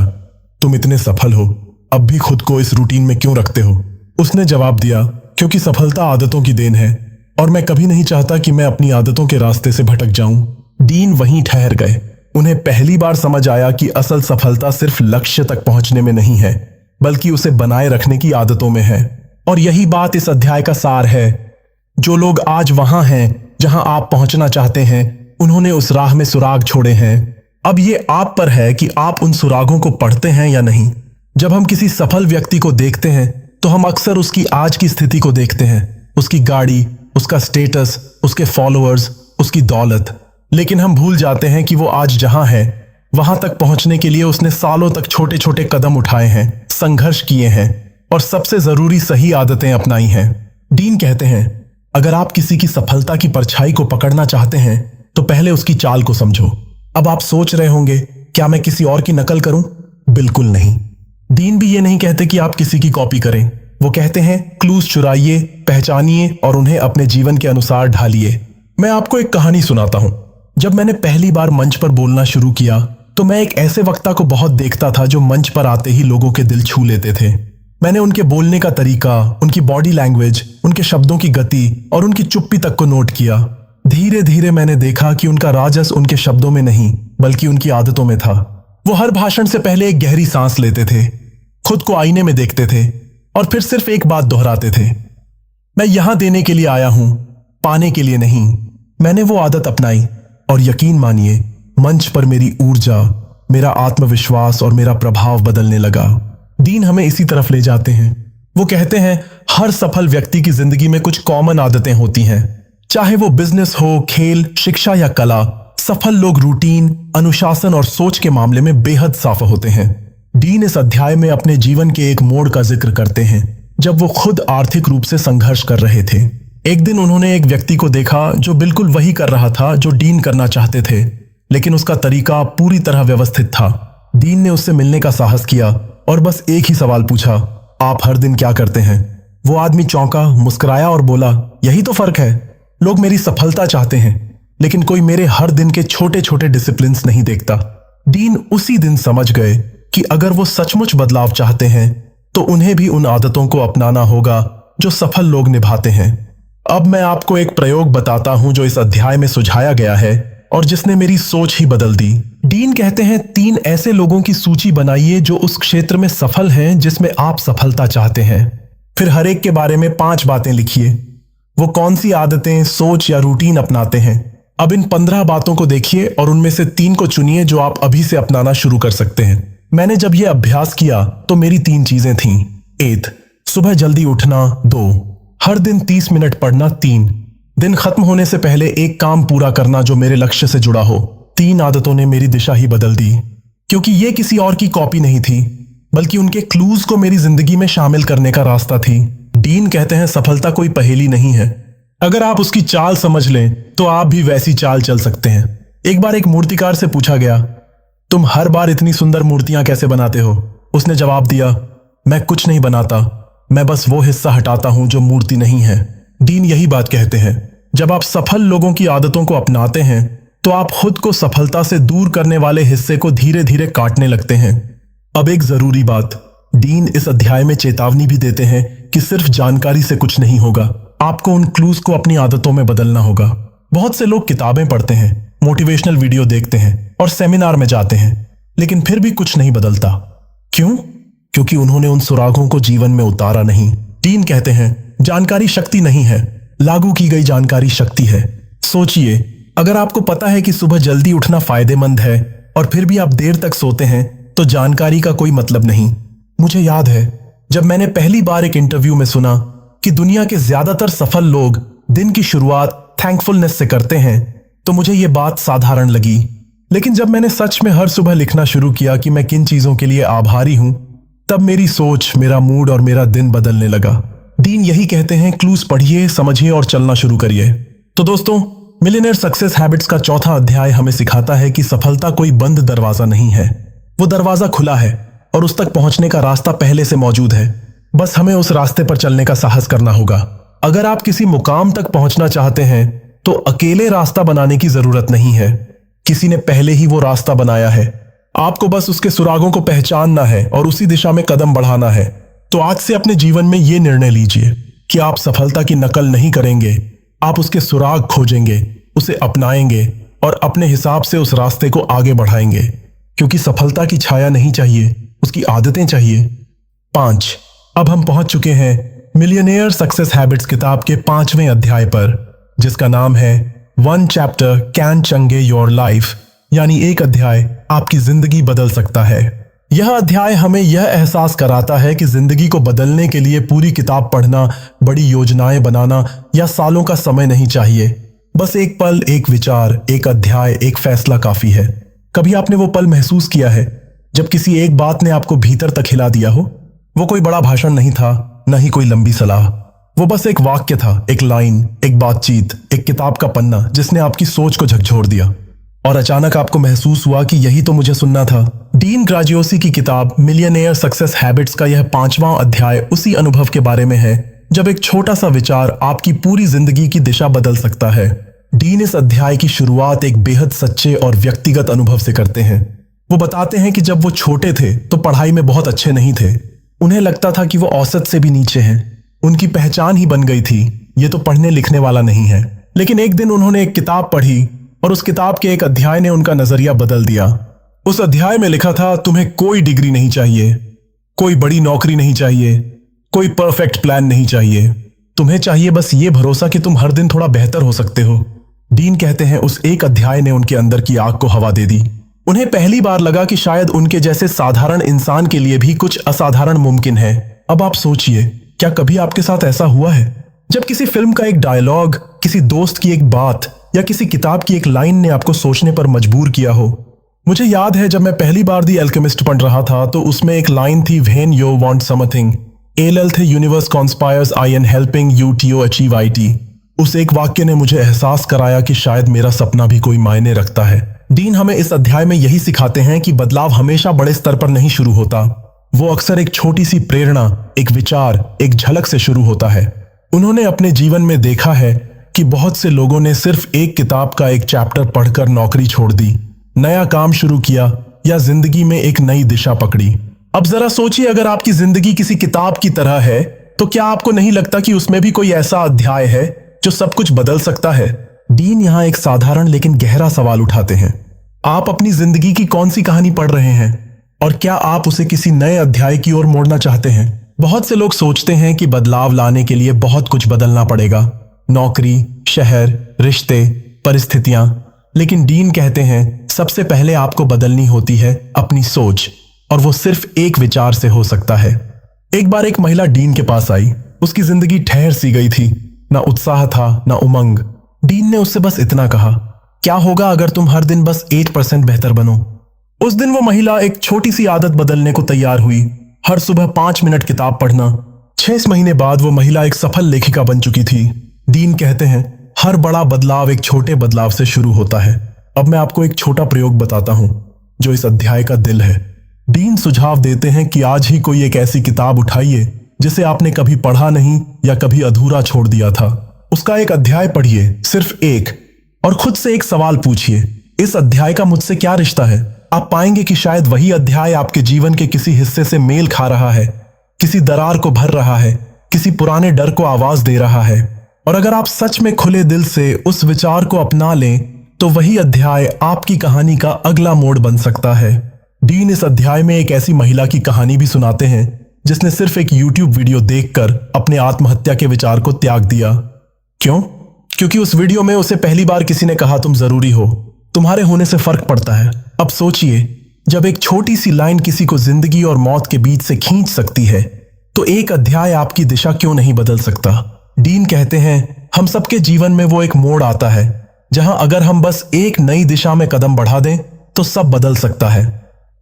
तुम इतने सफल हो, अब भी खुद को इस रूटीन में क्यों रखते हो? उसने जवाब दिया, क्योंकि सफलता आदतों की देन है और मैं कभी नहीं चाहता कि मैं अपनी आदतों के रास्ते से भटक जाऊं। डीन वहीं ठहर गए। उन्हें पहली बार समझ आया कि असल सफलता सिर्फ लक्ष्य तक पहुंचने में नहीं है, बल्कि उसे बनाए रखने की आदतों में है। और यही बात इस अध्याय का सार है। जो लोग आज वहां हैं जहां आप पहुंचना चाहते हैं, उन्होंने उस राह में सुराग छोड़े हैं। अब ये आप पर है कि आप उन सुरागों को पढ़ते हैं या नहीं। जब हम किसी सफल व्यक्ति को देखते हैं तो हम अक्सर उसकी आज की स्थिति को देखते हैं, उसकी गाड़ी, उसका स्टेटस, उसके फॉलोअर्स, उसकी दौलत। लेकिन हम भूल जाते हैं कि वो आज जहां है वहां तक पहुंचने के लिए उसने सालों तक छोटे छोटे कदम उठाए हैं, संघर्ष किए हैं और सबसे जरूरी सही आदतें अपनाई हैं। डीन कहते हैं, अगर आप किसी की सफलता की परछाई को पकड़ना चाहते हैं तो पहले उसकी चाल को समझो। अब आप सोच रहे होंगे, क्या मैं किसी और की नकल करूं? बिल्कुल नहीं। डीन भी ये नहीं कहते कि आप किसी की कॉपी करें। वो कहते हैं, क्लूज चुराइए, पहचानिए और उन्हें अपने जीवन के अनुसार ढालिए। मैं आपको एक कहानी सुनाता हूं। जब मैंने पहली बार मंच पर बोलना शुरू किया तो मैं एक ऐसे वक्ता को बहुत देखता था जो मंच पर आते ही लोगों के दिल छू लेते थे। मैंने उनके बोलने का तरीका, उनकी बॉडी लैंग्वेज, उनके शब्दों की गति और उनकी चुप्पी तक को नोट किया। धीरे धीरे मैंने देखा कि उनका राजस उनके शब्दों में नहीं बल्कि उनकी आदतों में था। वो हर भाषण से पहले एक गहरी सांस लेते थे, खुद को आईने में देखते थे और फिर सिर्फ एक बात दोहराते थे, मैं यहां देने के लिए आया हूं, पाने के लिए नहीं। मैंने वो आदत अपनाई और यकीन मानिए मंच पर मेरी ऊर्जा, मेरा आत्मविश्वास और मेरा प्रभाव बदलने लगा। दीन हमें इसी तरफ ले जाते हैं। वो कहते हैं हर सफल व्यक्ति की जिंदगी में कुछ कॉमन आदतें होती हैं, चाहे वो बिजनेस हो, खेल, शिक्षा या कला। सफल लोग रूटीन, अनुशासन और सोच के मामले में बेहद साफ होते हैं। डीन इस अध्याय में अपने जीवन के एक मोड़ का जिक्र करते हैं जब वो खुद आर्थिक रूप से संघर्ष कर रहे थे। एक दिन उन्होंने एक व्यक्ति को देखा जो बिल्कुल वही कर रहा था जो डीन करना चाहते थे, लेकिन उसका तरीका पूरी तरह व्यवस्थित था। डीन ने उससे मिलने का साहस किया और बस एक ही सवाल पूछा, आप हर दिन क्या करते हैं? वो आदमी चौंका, मुस्कुराया और बोला, यही तो फर्क है। लोग मेरी सफलता चाहते हैं लेकिन कोई मेरे हर दिन के छोटे छोटे डिसिप्लिन्स नहीं देखता। डीन उसी दिन समझ गए कि अगर वो सचमुच बदलाव चाहते हैं तो उन्हें भी उन आदतों को अपनाना होगा जो सफल लोग निभाते हैं। अब मैं आपको एक प्रयोग बताता हूं जो इस अध्याय में सुझाया गया है और जिसने मेरी सोच ही बदल दी। डीन कहते हैं 3 ऐसे लोगों की सूची बनाइए जो उस क्षेत्र में सफल हैं जिसमें आप सफलता चाहते हैं। फिर हर एक के बारे में 5 बातें लिखिए। वो कौन सी आदतें, सोच या रूटीन अपनाते हैं। अब इन 15 बातों को देखिए और उनमें से 3 को चुनिए जो आप अभी से अपनाना शुरू कर सकते हैं। मैंने जब यह अभ्यास किया तो मेरी 3 चीजें थीं। 1, सुबह जल्दी उठना। 2, हर दिन 30 मिनट पढ़ना। 3, दिन खत्म होने से पहले एक काम पूरा करना जो मेरे लक्ष्य से जुड़ा हो। 3 आदतों ने मेरी दिशा ही बदल दी, क्योंकि ये किसी और की कॉपी नहीं थी बल्कि उनके क्लूज को मेरी जिंदगी में शामिल करने का रास्ता थी। डीन कहते हैं सफलता कोई पहेली नहीं है, अगर आप उसकी चाल समझ लें तो आप भी वैसी चाल चल सकते हैं। एक बार एक मूर्तिकार से पूछा गया, तुम हर बार इतनी सुंदर मूर्तियां कैसे बनाते हो? उसने जवाब दिया, मैं कुछ नहीं बनाता, मैं बस वो हिस्सा हटाता हूं जो मूर्ति नहीं है। डीन यही बात कहते हैं, जब आप सफल लोगों की आदतों को अपनाते हैं तो आप खुद को सफलता से दूर करने वाले हिस्से को धीरे धीरे काटने लगते हैं। अब एक जरूरी बात, डीन इस अध्याय में चेतावनी भी देते हैं कि सिर्फ जानकारी से कुछ नहीं होगा, आपको उन क्लूज को अपनी आदतों में बदलना होगा। बहुत से लोग किताबें पढ़ते हैं, मोटिवेशनल वीडियो देखते हैं और सेमिनार में जाते हैं, लेकिन फिर भी कुछ नहीं बदलता। क्यों? क्योंकि उन्होंने उन सुरागों को जीवन में उतारा नहीं। डीन कहते हैं जानकारी शक्ति नहीं है, लागू की गई जानकारी शक्ति है। सोचिए, अगर आपको पता है कि सुबह जल्दी उठना फायदेमंद है और फिर भी आप देर तक सोते हैं तो जानकारी का कोई मतलब नहीं। मुझे याद है जब मैंने पहली बार एक इंटरव्यू में सुना कि दुनिया के ज्यादातर सफल लोग दिन की शुरुआत थैंकफुलनेस से करते हैं तो मुझे यह बात साधारण लगी। लेकिन जब मैंने सच में हर सुबह लिखना शुरू किया कि मैं किन चीजों के लिए आभारी हूं, तब मेरी सोच, मेरा मूड और मेरा दिन बदलने लगा। डीन यही कहते हैं, क्लूज पढ़िए, समझिए और चलना शुरू करिए। तो दोस्तों, मिलियनेयर सक्सेस हैबिट्स का 4था अध्याय हमें सिखाता है कि सफलता कोई बंद दरवाजा नहीं है, वो दरवाजा खुला है और उस तक पहुंचने का रास्ता पहले से मौजूद है। बस हमें उस रास्ते पर चलने का साहस करना होगा। अगर आप किसी मुकाम तक पहुंचना चाहते हैं तो अकेले रास्ता बनाने की जरूरत नहीं है, किसी ने पहले ही वो रास्ता बनाया है। आपको बस उसके सुरागों को पहचानना है और उसी दिशा में कदम बढ़ाना है। तो आज से अपने जीवन में यह निर्णय लीजिए कि आप सफलता की नकल नहीं करेंगे, आप उसके सुराग खोजेंगे, उसे अपनाएंगे और अपने हिसाब से उस रास्ते को आगे बढ़ाएंगे, क्योंकि सफलता की छाया नहीं चाहिए, उसकी आदतें चाहिए। 5, अब हम पहुंच चुके हैं मिलियनेयर सक्सेस हैबिट्स किताब के 5वें अध्याय पर, जिसका नाम है 1 chapter can change your life, यानी एक अध्याय आपकी जिंदगी बदल सकता है। यह अध्याय हमें यह एहसास कराता है कि जिंदगी को बदलने के लिए पूरी किताब पढ़ना, बड़ी योजनाएं बनाना या सालों का समय नहीं चाहिए। बस एक पल, एक विचार, एक अध्याय, एक फैसला काफी है। कभी आपने वो पल महसूस किया है जब किसी एक बात ने आपको भीतर तक हिला दिया हो? वो कोई बड़ा भाषण नहीं था, न ही कोई लंबी सलाह, वो बस एक वाक्य था, एक लाइन, एक बातचीत, एक किताब का पन्ना जिसने आपकी सोच को झकझोर दिया और अचानक आपको महसूस हुआ कि यही तो मुझे सुनना था। डीन ग्राजियोसी की किताब मिलियनेयर सक्सेस हैबिट्स का यह 5वां अध्याय उसी अनुभव के बारे में है जब एक छोटा सा विचार आपकी पूरी जिंदगी की दिशा बदल सकता है। डीन इस अध्याय की शुरुआत एक बेहद सच्चे और व्यक्तिगत अनुभव से करते हैं। वो बताते हैं कि जब वो छोटे थे तो पढ़ाई में बहुत अच्छे नहीं थे। उन्हें लगता था कि वो औसत से भी नीचे हैं। उनकी पहचान ही बन गई थी, ये तो पढ़ने लिखने वाला नहीं है। लेकिन एक दिन उन्होंने एक किताब पढ़ी और उस किताब के एक अध्याय ने उनका नजरिया बदल दिया। उस अध्याय में लिखा था, तुम्हें कोई डिग्री नहीं चाहिए, कोई बड़ी नौकरी नहीं चाहिए, कोई परफेक्ट प्लान नहीं चाहिए। तुम्हें चाहिए बस ये भरोसा कि तुम हर दिन थोड़ा बेहतर हो सकते हो। डीन कहते हैं उस एक अध्याय ने उनके अंदर की आग को हवा दे दी। उन्हें पहली बार लगा कि शायद उनके जैसे साधारण इंसान के लिए भी कुछ असाधारण मुमकिन है। अब आप सोचिए, क्या कभी आपके साथ ऐसा हुआ है जब किसी फिल्म का एक डायलॉग, किसी दोस्त की एक बात या किसी किताब की एक लाइन ने आपको सोचने पर मजबूर किया हो? मुझे याद है जब मैं पहली बार दी अल्केमिस्ट पढ़ रहा था तो उसमें एक लाइन थी, when you want something all the universe conspires in helping you to achieve it. उस एक वाक्य ने मुझे एहसास कराया कि शायद मेरा सपना भी कोई मायने रखता है। डीन हमें इस अध्याय में यही सिखाते हैं कि बदलाव हमेशा बड़े स्तर पर नहीं शुरू होता। वो अक्सर एक छोटी सी प्रेरणा, एक विचार, एक झलक से शुरू होता है। उन्होंने अपने जीवन में देखा है कि बहुत से लोगों ने सिर्फ एक किताब का एक चैप्टर पढ़कर नौकरी छोड़ दी, नया काम शुरू किया या जिंदगी में एक नई दिशा पकड़ी। अब जरा सोचिए, अगर आपकी जिंदगी किसी किताब की तरह है तो क्या आपको नहीं लगता कि उसमें भी कोई ऐसा अध्याय है जो सब कुछ बदल सकता है? डीन यहां एक साधारण लेकिन गहरा सवाल उठाते हैं। आप अपनी जिंदगी की कौन सी कहानी पढ़ रहे हैं और क्या आप उसे किसी नए अध्याय की ओर मोड़ना चाहते हैं? बहुत से लोग सोचते हैं कि बदलाव लाने के लिए बहुत कुछ बदलना पड़ेगा, नौकरी, शहर, रिश्ते, परिस्थितियां। लेकिन डीन कहते हैं सबसे पहले आपको बदलनी होती है अपनी सोच, और वो सिर्फ एक विचार से हो सकता है। एक बार एक महिला डीन के पास आई। उसकी जिंदगी ठहर सी गई थी, ना उत्साह था ना उमंग। डीन ने उससे बस इतना कहा, क्या होगा अगर तुम हर दिन बस 8% बेहतर बनो? उस दिन वो महिला एक छोटी सी आदत बदलने को तैयार हुई, हर सुबह 5 मिनट किताब पढ़ना। 6 महीने बाद वो महिला एक सफल लेखिका बन चुकी थी। डीन कहते हैं हर बड़ा बदलाव एक छोटे बदलाव से शुरू होता है। अब मैं आपको एक छोटा प्रयोग बताता हूं जो इस अध्याय का दिल है। डीन सुझाव देते हैं कि आज ही कोई एक ऐसी किताब उठाइए जिसे आपने कभी पढ़ा नहीं या कभी अधूरा छोड़ दिया था। उसका एक अध्याय पढ़िए, सिर्फ एक, और खुद से एक सवाल पूछिए, इस अध्याय का मुझसे क्या रिश्ता है? आप पाएंगे कि शायद वही अध्याय आपके जीवन के किसी हिस्से से मेल खा रहा है, किसी दरार को भर रहा है, किसी पुराने डर को आवाज दे रहा है। और अगर आप सच में खुले दिल से उस विचार को अपना लें तो वही अध्याय आपकी कहानी का अगला मोड़ बन सकता है। डीन इस अध्याय में एक ऐसी महिला की कहानी भी सुनाते हैं जिसने सिर्फ एक YouTube वीडियो देखकर अपने आत्महत्या के विचार को त्याग दिया। क्यों? क्योंकि उस वीडियो में उसे पहली बार किसी ने कहा, तुम जरूरी हो, तुम्हारे होने से फर्क पड़ता है। अब सोचिए, जब एक छोटी सी लाइन किसी को जिंदगी और मौत के बीच से खींच सकती है तो एक अध्याय आपकी दिशा क्यों नहीं बदल सकता? डीन कहते हैं हम सबके जीवन में वो एक मोड़ आता है जहां अगर हम बस एक नई दिशा में कदम बढ़ा दें तो सब बदल सकता है,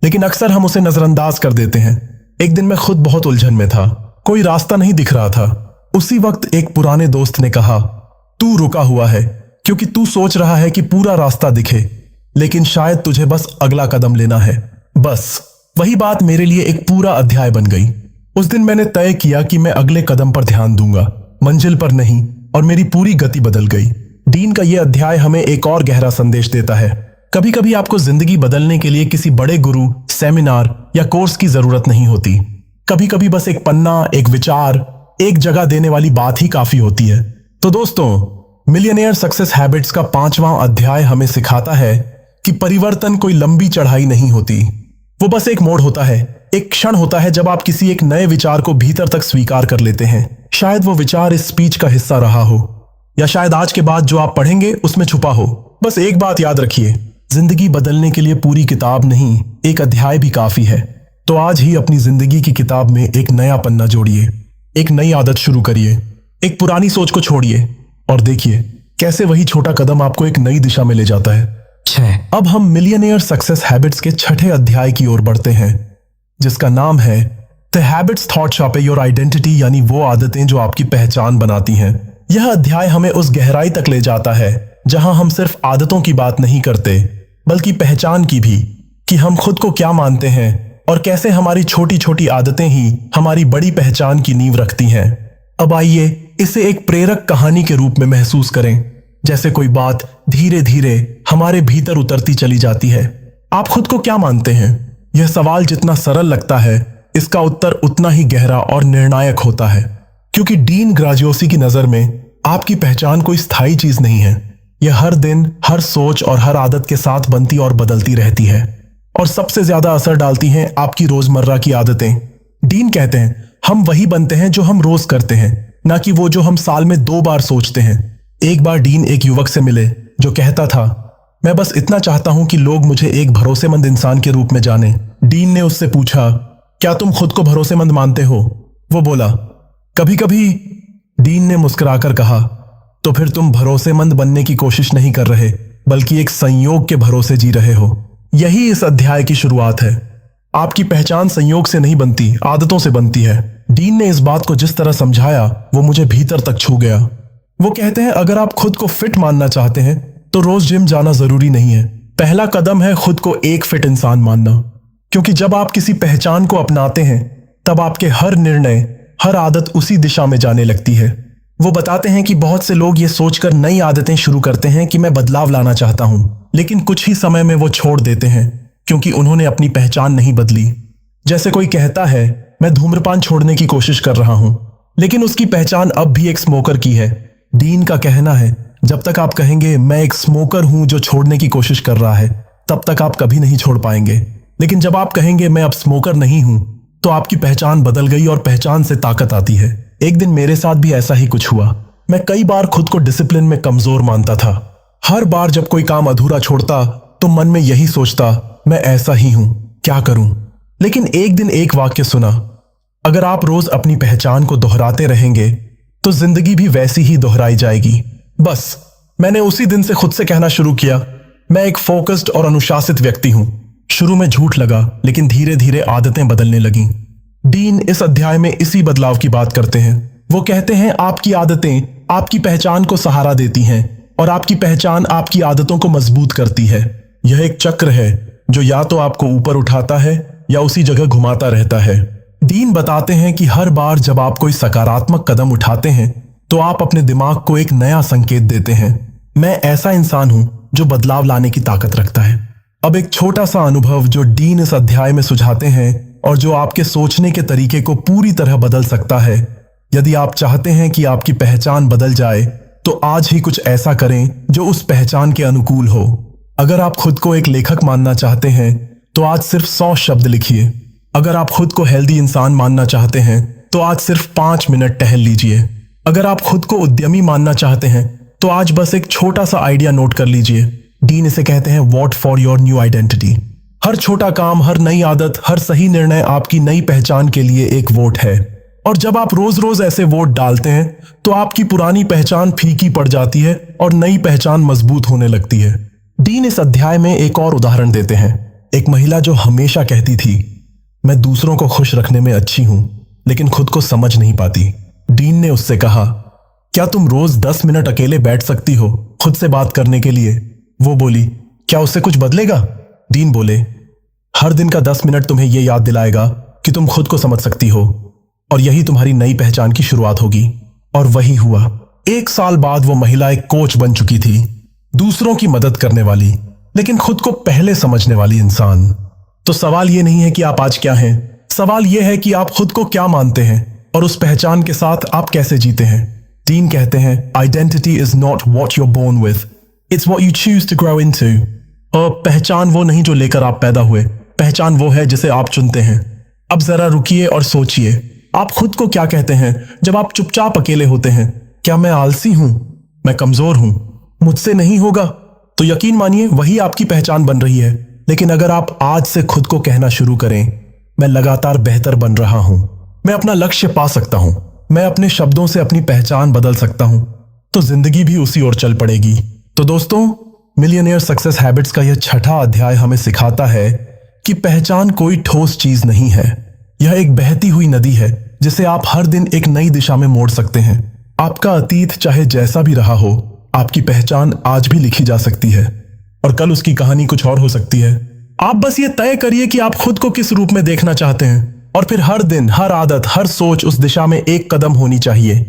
लेकिन अक्सर हम उसे नजरअंदाज कर देते हैं। एक दिन मैं खुद बहुत उलझन में था, कोई रास्ता नहीं दिख रहा था। उसी वक्त एक पुराने दोस्त ने कहा, तू रुका हुआ है क्योंकि तू सोच रहा है कि पूरा रास्ता दिखे, लेकिन शायद तुझे बस अगला कदम लेना है। बस वही बात मेरे लिए एक पूरा अध्याय बन गई। उस दिन मैंने तय किया कि मैं अगले कदम पर ध्यान दूंगा, मंजिल पर नहीं, और मेरी पूरी गति बदल गई। डीन का यह अध्याय हमें एक और गहरा संदेश देता है। कभी कभी आपको जिंदगी बदलने के लिए किसी बड़े गुरु, सेमिनार या कोर्स की जरूरत नहीं होती। कभी कभी बस एक पन्ना, एक विचार, एक जगह देने वाली बात ही काफी होती है। तो दोस्तों, मिलियनेयर सक्सेस हैबिट्स का 5वां अध्याय हमें सिखाता है कि परिवर्तन कोई लंबी चढ़ाई नहीं होती, वो बस एक मोड़ होता है, एक क्षण होता है जब आप किसी एक नए विचार को भीतर तक स्वीकार कर लेते हैं। शायद वो विचार इस स्पीच का हिस्सा रहा हो, या शायद आज के बाद जो आप पढ़ेंगे उसमें छुपा हो। बस एक बात याद रखिए, जिंदगी बदलने के लिए पूरी किताब नहीं, एक अध्याय भी काफी है। तो आज ही अपनी जिंदगी की किताब में एक नया पन्ना जोड़िए, एक नई आदत शुरू करिए, एक पुरानी सोच को छोड़िए और देखिए कैसे वही छोटा कदम आपको एक नई दिशा में ले जाता है। अब हम मिलियनेयर सक्सेस हैबिट्स के 6ठे अध्याय की ओर बढ़ते हैं, जिसका नाम है the habits thought shop your identity, यानी वो आदतें जो आपकी पहचान बनाती हैं। यह अध्याय हमें उस गहराई तक ले जाता है जहां हम सिर्फ आदतों की बात नहीं करते बल्कि पहचान की भी, कि हम खुद को क्या मानते हैं और कैसे हमारी छोटी छोटी आदतें ही हमारी बड़ी पहचान की नींव रखती हैं। अब आइए इसे एक प्रेरक कहानी के रूप में महसूस करें। जैसे कोई बात धीरे धीरे हमारे भीतर उतरती चली जाती है। आप खुद को क्या मानते हैं? यह सवाल जितना सरल लगता है, इसका उत्तर उतना ही गहरा और निर्णायक होता है, क्योंकि डीन ग्राजियोसी की नजर में आपकी पहचान कोई स्थायी चीज नहीं है। यह हर दिन, हर सोच और हर आदत के साथ बनती और बदलती रहती है, और सबसे ज्यादा असर डालती हैं आपकी रोजमर्रा की आदतें। डीन कहते हैं, हम वही बनते हैं जो हम रोज करते हैं, ना कि वो जो हम साल में 2 बार सोचते हैं। एक बार डीन एक युवक से मिले जो कहता था, मैं बस इतना चाहता हूं कि लोग मुझे एक भरोसेमंद इंसान के रूप में जाने। डीन ने उससे पूछा, क्या तुम खुद को भरोसेमंद मानते हो? वो बोला, कभी कभी। डीन ने मुस्कुराकर कहा, तो फिर तुम भरोसेमंद बनने की कोशिश नहीं कर रहे, बल्कि एक संयोग के भरोसे जी रहे हो। यही इस अध्याय की शुरुआत है। आपकी पहचान संयोग से नहीं बनती, आदतों से बनती है। डीन ने इस बात को जिस तरह समझाया, वो मुझे भीतर तक छू गया। वो कहते हैं, अगर आप खुद को फिट मानना चाहते हैं तो रोज जिम जाना जरूरी नहीं है। पहला कदम है खुद को एक फिट इंसान मानना, क्योंकि जब आप किसी पहचान को अपनाते हैं, तब आपके हर निर्णय, हर आदत उसी दिशा में जाने लगती है। वो बताते हैं कि बहुत से लोग ये सोचकर नई आदतें शुरू करते हैं कि मैं बदलाव लाना चाहता हूं, लेकिन कुछ ही समय में वो छोड़ देते हैं, क्योंकि उन्होंने अपनी पहचान नहीं बदली। जैसे कोई कहता है, मैं धूम्रपान छोड़ने की कोशिश कर रहा हूं, लेकिन उसकी पहचान अब भी एक स्मोकर की है। डीन का कहना है, जब तक आप कहेंगे मैं एक स्मोकर हूं जो छोड़ने की कोशिश कर रहा है, तब तक आप कभी नहीं छोड़ पाएंगे। लेकिन जब आप कहेंगे मैं अब स्मोकर नहीं हूं, तो आपकी पहचान बदल गई और पहचान से ताकत आती है। एक दिन मेरे साथ भी ऐसा ही कुछ हुआ। मैं कई बार खुद को डिसिप्लिन में कमजोर मानता था। हर बार जब कोई काम अधूरा छोड़ता तो मन में यही सोचता, मैं ऐसा ही हूं, क्या करूं। लेकिन एक दिन एक वाक्य सुना, अगर आप रोज अपनी पहचान को दोहराते रहेंगे तो जिंदगी भी वैसी ही दोहराई जाएगी। बस मैंने उसी दिन से खुद से कहना शुरू किया, मैं एक फोकस्ड और अनुशासित व्यक्ति हूं। शुरू में झूठ लगा, लेकिन धीरे धीरे आदतें बदलने लगीं। डीन इस अध्याय में इसी बदलाव की बात करते हैं। वो कहते हैं, आपकी आदतें आपकी पहचान को सहारा देती हैं, और आपकी पहचान आपकी आदतों को मजबूत करती है। यह एक चक्र है जो या तो आपको ऊपर उठाता है या उसी जगह घुमाता रहता है। डीन बताते हैं कि हर बार जब आप कोई सकारात्मक कदम उठाते हैं, तो आप अपने दिमाग को एक नया संकेत देते हैं, मैं ऐसा इंसान हूं जो बदलाव लाने की ताकत रखता है। अब एक छोटा सा अनुभव जो डीन इस अध्याय में सुझाते हैं और जो आपके सोचने के तरीके को पूरी तरह बदल सकता है। यदि आप चाहते हैं कि आपकी पहचान बदल जाए, तो आज ही कुछ ऐसा करें जो उस पहचान के अनुकूल हो। अगर आप खुद को एक लेखक मानना चाहते हैं, तो आज सिर्फ 100 शब्द लिखिए। अगर आप खुद को हेल्दी इंसान मानना चाहते हैं, तो आज सिर्फ 5 मिनट टहल लीजिए। अगर आप खुद को उद्यमी मानना चाहते हैं, तो आज बस एक छोटा सा आइडिया नोट कर लीजिए। डीन इसे कहते हैं vote for your new identity. हर छोटा काम, हर नई आदत, हर सही निर्णय आपकी नई पहचान के लिए एक वोट है। और जब आप रोज रोज ऐसे वोट डालते हैं, तो आपकी पुरानी पहचान फीकी पड़ जाती है और नई पहचान मजबूत होने लगती है। डीन इस अध्याय में एक और उदाहरण देते हैं। एक महिला जो हमेशा कहती थी, मैं दूसरों को खुश रखने में अच्छी हूं, लेकिन खुद को समझ नहीं पाती। डीन ने उससे कहा, क्या तुम रोज 10 मिनट अकेले बैठ सकती हो खुद से बात करने के लिए? वो बोली, क्या उससे कुछ बदलेगा? डीन बोले, हर दिन का 10 मिनट तुम्हें यह याद दिलाएगा कि तुम खुद को समझ सकती हो, और यही तुम्हारी नई पहचान की शुरुआत होगी। और वही हुआ। 1 साल बाद वो महिला एक कोच बन चुकी थी, दूसरों की मदद करने वाली, लेकिन खुद को पहले समझने वाली इंसान। तो सवाल यह नहीं है कि आप आज क्या हैं, सवाल यह है कि आप खुद को क्या मानते हैं और उस पहचान के साथ आप कैसे जीते हैं। डीन कहते हैं, identity is not what you're born with, it's what you choose to grow into. और पहचान वो नहीं जो लेकर आप पैदा हुए, पहचान वो है जिसे आप चुनते हैं। अब जरा रुकिए और सोचिए, आप खुद को क्या कहते हैं जब आप चुपचाप अकेले होते हैं? क्या मैं आलसी हूं, मैं कमजोर हूं, मुझसे नहीं होगा? तो यकीन मानिए वही आपकी पहचान बन रही है। लेकिन अगर आप आज से खुद को कहना शुरू करें, मैं लगातार बेहतर बन रहा हूं, मैं अपना लक्ष्य पा सकता हूं, मैं अपने शब्दों से अपनी पहचान बदल सकता हूं, तो जिंदगी भी उसी ओर चल पड़ेगी। तो दोस्तों, मिलियनेयर सक्सेस हैबिट्स का यह 6ठा अध्याय हमें सिखाता है कि पहचान कोई ठोस चीज नहीं है। यह एक बहती हुई नदी है जिसे आप हर दिन एक नई दिशा में मोड़ सकते हैं। आपका अतीत चाहे जैसा भी रहा हो, आपकी पहचान आज भी लिखी जा सकती है, और कल उसकी कहानी कुछ और हो सकती है। आप बस ये तय करिए कि आप खुद को किस रूप में देखना चाहते हैं, और फिर हर दिन, हर आदत, हर सोच उस दिशा में एक कदम होनी चाहिए।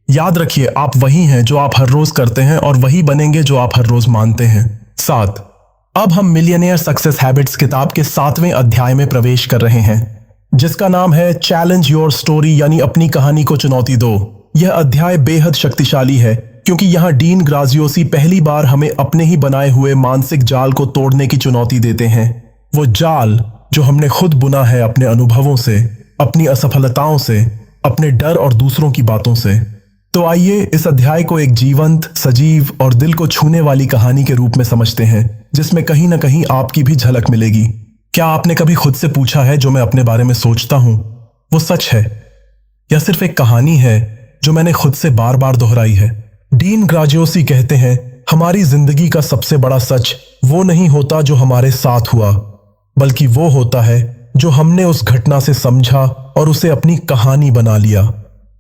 याद रखिए, आप वही हैं जो आप हर रोज करते हैं और वही बनेंगे जो आप हर रोज मानते हैं। 7। अब हम मिलियनेयर सक्सेस हैबिट्स किताब के 7वें अध्याय में प्रवेश कर रहे हैं, जिसका नाम है चैलेंज योर स्टोरी, यानी अपनी कहानी को चुनौती दो। यह अध्याय बेहद शक्तिशाली है क्योंकि यहाँ डीन ग्राजियोसी पहली बार हमें अपने ही बनाए हुए मानसिक जाल को तोड़ने की चुनौती देते हैं। वो जाल जो हमने खुद बुना है, अपने अनुभवों से, अपनी असफलताओं से, अपने डर और दूसरों की बातों से। तो आइए इस अध्याय को एक जीवंत, सजीव और दिल को छूने वाली कहानी के रूप में समझते हैं, जिसमें कहीं ना कहीं आपकी भी झलक मिलेगी। क्या आपने कभी खुद से पूछा है, जो मैं अपने बारे में सोचता हूं वो सच है या सिर्फ एक कहानी है जो मैंने खुद से बार बार दोहराई है? डीन ग्राजियोसी कहते हैं, हमारी जिंदगी का सबसे बड़ा सच वो नहीं होता जो हमारे साथ हुआ, बल्कि वो होता है जो हमने उस घटना से समझा और उसे अपनी कहानी बना लिया।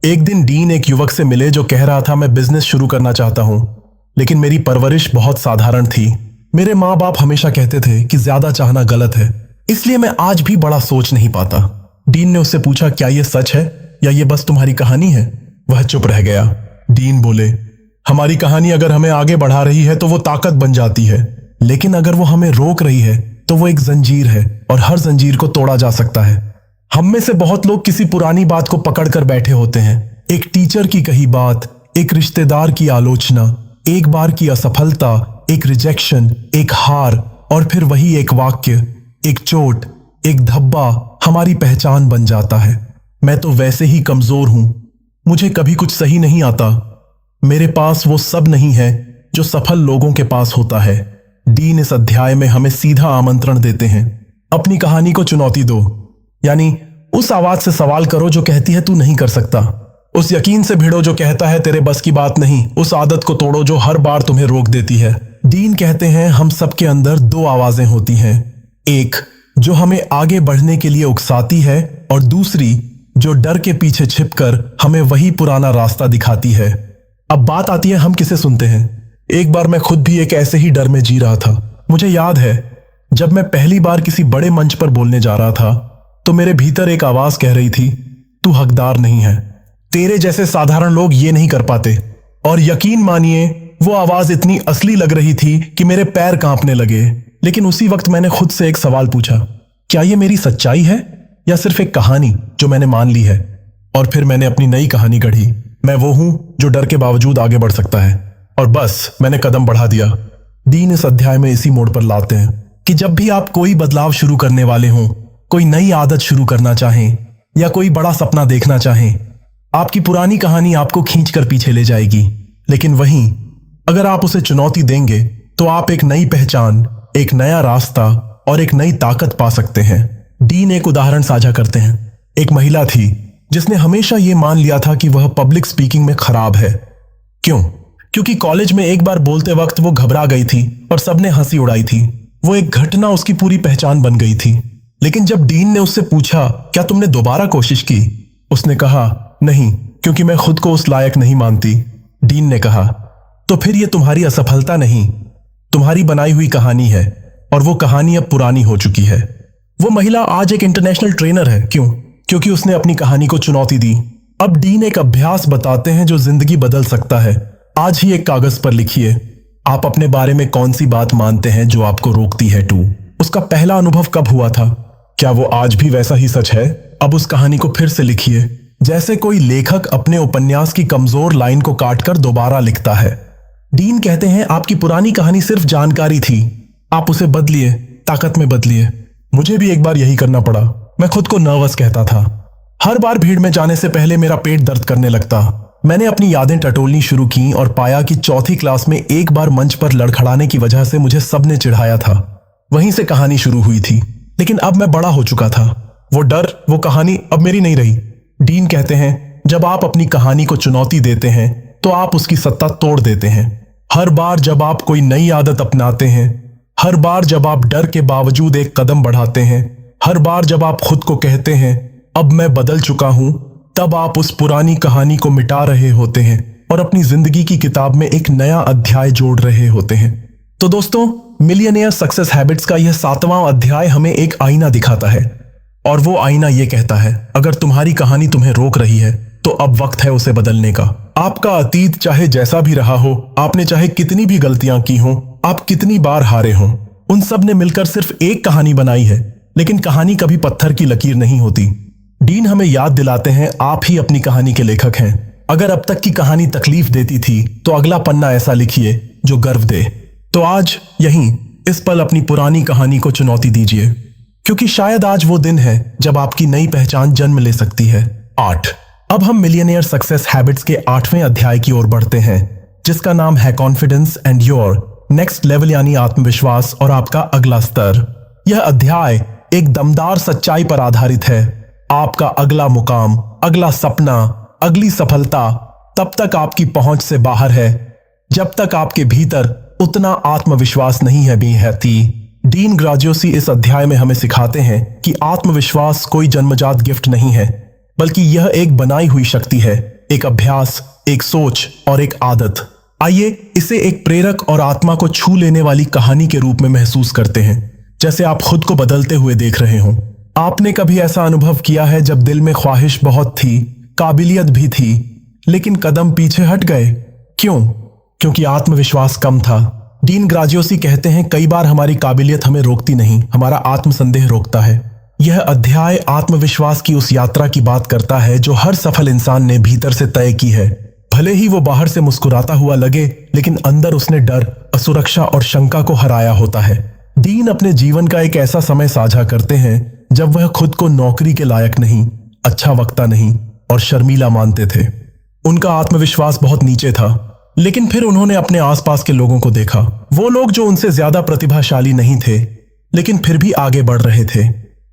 एक दिन डीन एक युवक से मिले जो कह रहा था, मैं बिजनेस शुरू करना चाहता हूं, लेकिन मेरी परवरिश बहुत साधारण थी। मेरे माँ बाप हमेशा कहते थे कि ज्यादा चाहना गलत है, इसलिए मैं आज भी बड़ा सोच नहीं पाता। डीन ने उससे पूछा, क्या यह सच है या ये बस तुम्हारी कहानी है? वह चुप रह गया। डीन बोले, हमारी कहानी अगर हमें आगे बढ़ा रही है तो वो ताकत बन जाती है, लेकिन अगर वो हमें रोक रही है तो वो एक जंजीर है और हर जंजीर को तोड़ा जा सकता है। हम में से बहुत लोग किसी पुरानी बात को पकड़कर बैठे होते हैं, एक टीचर की कही बात, एक रिश्तेदार की आलोचना, एक बार की असफलता, एक रिजेक्शन, एक हार, और फिर वही एक वाक्य, एक चोट, एक धब्बा हमारी पहचान बन जाता है। मैं तो वैसे ही कमजोर हूं, मुझे कभी कुछ सही नहीं आता, मेरे पास वो सब नहीं है जो सफल लोगों के पास होता है। डीन इस अध्याय में हमें सीधा आमंत्रण देते हैं, अपनी कहानी को चुनौती दो, यानी उस आवाज से सवाल करो जो कहती है तू नहीं कर सकता, उस यकीन से भिड़ो जो कहता है तेरे बस की बात नहीं, उस आदत को तोड़ो जो हर बार तुम्हें रोक देती है। डीन कहते हैं, हम सबके अंदर दो आवाजें होती हैं, एक जो हमें आगे बढ़ने के लिए उकसाती है और दूसरी जो डर के पीछे छिपकर हमें वही पुराना रास्ता दिखाती है। अब बात आती है हम किसे सुनते हैं। एक बार मैं खुद भी एक ऐसे ही डर में जी रहा था। मुझे याद है जब मैं पहली बार किसी बड़े मंच पर बोलने जा रहा था तो मेरे भीतर एक आवाज कह रही थी, तू हकदार नहीं है, तेरे जैसे साधारण लोग ये नहीं कर पाते। और यकीन मानिए वो आवाज इतनी असली लग रही थी कि मेरे पैर कांपने लगे। लेकिन उसी वक्त मैंने खुद से एक सवाल पूछा, क्या ये मेरी सच्चाई है या सिर्फ एक कहानी जो मैंने मान ली है? और फिर मैंने अपनी नई कहानी गढ़ी। मैं वो हूं जो डर के बावजूद आगे बढ़ सकता है। और बस मैंने कदम बढ़ा दिया। डीन इस अध्याय में इसी मोड़ पर लाते हैं कि जब भी आप कोई बदलाव शुरू करने वाले हों, कोई नई आदत शुरू करना चाहें या कोई बड़ा सपना देखना चाहें, आपकी पुरानी कहानी आपको खींचकर पीछे ले जाएगी। लेकिन वहीं अगर आप उसे चुनौती देंगे तो आप एक नई पहचान, एक नया रास्ता और एक नई ताकत पा सकते हैं। डीन एक उदाहरण साझा करते हैं। एक महिला थी जिसने हमेशा यह मान लिया था कि वह पब्लिक स्पीकिंग में खराब है। क्यों? क्योंकि कॉलेज में एक बार बोलते वक्त वो घबरा गई थी और सबने हंसी उड़ाई थी। वो एक घटना उसकी पूरी पहचान बन गई थी। लेकिन जब डीन ने उससे पूछा, क्या तुमने दोबारा कोशिश की? उसने कहा, नहीं, क्योंकि मैं खुद को उस लायक नहीं मानती। डीन ने कहा, तो फिर ये तुम्हारी असफलता नहीं, तुम्हारी बनाई हुई कहानी है, और वो कहानी अब पुरानी हो चुकी है। वो महिला आज एक इंटरनेशनल ट्रेनर है। क्यों? क्योंकि उसने अपनी कहानी को चुनौती दी। अब डीन एक अभ्यास बताते हैं जो जिंदगी बदल सकता है। आज ही एक कागज पर लिखिए, आप अपने बारे में कौन सी बात मानते हैं जो आपको रोकती है? उसका पहला अनुभव कब हुआ था? क्या वो आज भी वैसा ही सच है? अब उस कहानी को फिर से लिखिए, जैसे कोई लेखक अपने उपन्यास की कमजोर लाइन को काटकर दोबारा लिखता है। डीन कहते हैं, आपकी पुरानी कहानी सिर्फ जानकारी थी, आप उसे बदलिए, ताकत में बदलिए। मुझे भी एक बार यही करना पड़ा। मैं खुद को नर्वस कहता था। हर बार भीड़ में जाने से पहले मेरा पेट दर्द करने लगता। मैंने अपनी यादें टटोलनी शुरू की और पाया कि चौथी क्लास में एक बार मंच पर लड़खड़ाने की वजह से मुझे सबने चिढ़ाया था। वहीं से कहानी शुरू हुई थी। लेकिन अब मैं बड़ा हो चुका था। वो डर, वो कहानी अब मेरी नहीं रही। डीन कहते हैं, जब आप अपनी कहानी को चुनौती देते हैं तो आप उसकी सत्ता तोड़ देते हैं। हर बार जब आप कोई नई आदत अपनाते हैं, हर बार जब आप डर के बावजूद एक कदम बढ़ाते हैं, हर बार जब आप खुद को कहते हैं अब मैं बदल चुका हूं, तब आप उस पुरानी कहानी को मिटा रहे होते हैं और अपनी जिंदगी की किताब में एक नया अध्याय जोड़ रहे होते हैं। तो दोस्तों, मिलियनेयर सक्सेस हैबिट्स का यह 7वां अध्याय हमें एक आईना दिखाता है, और वो आईना ये कहता है, अगर तुम्हारी कहानी तुम्हें रोक रही है तो तो अब वक्त है उसे बदलने का। आपका अतीत चाहे जैसा भी रहा हो, आपने चाहे कितनी भी गलतियां की हों, आप कितनी बार हारे हों, उन सब ने मिलकर सिर्फ एक कहानी बनाई है। लेकिन कहानी कभी पत्थर की लकीर नहीं होती। डीन हमें याद दिलाते हैं, आप ही अपनी कहानी के लेखक हैं। अगर अब तक की कहानी तकलीफ देती थी तो अगला पन्ना ऐसा लिखिए जो गर्व दे। तो आज यहीं इस पल अपनी पुरानी कहानी को चुनौती दीजिए, क्योंकि शायद आज वो दिन है जब आपकी नई पहचान जन्म ले सकती है। 8। अब हम मिलियनेयर सक्सेस हैबिट्स के 8वें अध्याय की ओर बढ़ते हैं, जिसका नाम है confidence and your next level, यानी आत्मविश्वास और आपका अगला स्तर। यह अध्याय एक दमदार सच्चाई पर आधारित है। आपका अगला मुकाम, अगला सपना, अगली सफलता तब तक आपकी पहुंच से बाहर है जब तक आपके भीतर उतना आत्मविश्वास नहीं है बेहती। डीन ग्राजियोसी इस अध्याय में हमें सिखाते हैं कि आत्मविश्वास कोई जन्मजात गिफ्ट नहीं है, बल्कि यह एक बनाई हुई शक्ति है, एक अभ्यास, एक सोच और एक आदत। आइए इसे एक प्रेरक और आत्मा को छू लेने वाली कहानी के रूप में महसूस करते हैं, जैसे आप खुद को बदलते हुए देख रहे हों। आपने कभी ऐसा अनुभव किया है जब दिल में ख्वाहिश बहुत थी, काबिलियत भी थी, लेकिन कदम पीछे हट गए? क्यों? क्योंकि आत्मविश्वास कम था। डीन ग्राजियोसी कहते हैं, कई बार हमारी काबिलियत हमें रोकती नहीं, हमारा आत्मसंदेह रोकता है। यह अध्याय आत्मविश्वास की उस यात्रा की बात करता है जो हर सफल इंसान ने भीतर से तय की है। भले ही वो बाहर से मुस्कुराता हुआ लगे, लेकिन अंदर उसने डर, असुरक्षा और शंका को हराया होता है। डीन अपने जीवन का एक ऐसा समय साझा करते हैं जब वह खुद को नौकरी के लायक नहीं, अच्छा वक्ता नहीं और शर्मीला मानते थे। उनका आत्मविश्वास बहुत नीचे था, लेकिन फिर उन्होंने अपने आसपास के लोगों को देखा, वो लोग जो उनसे ज्यादा प्रतिभाशाली नहीं थे लेकिन फिर भी आगे बढ़ रहे थे।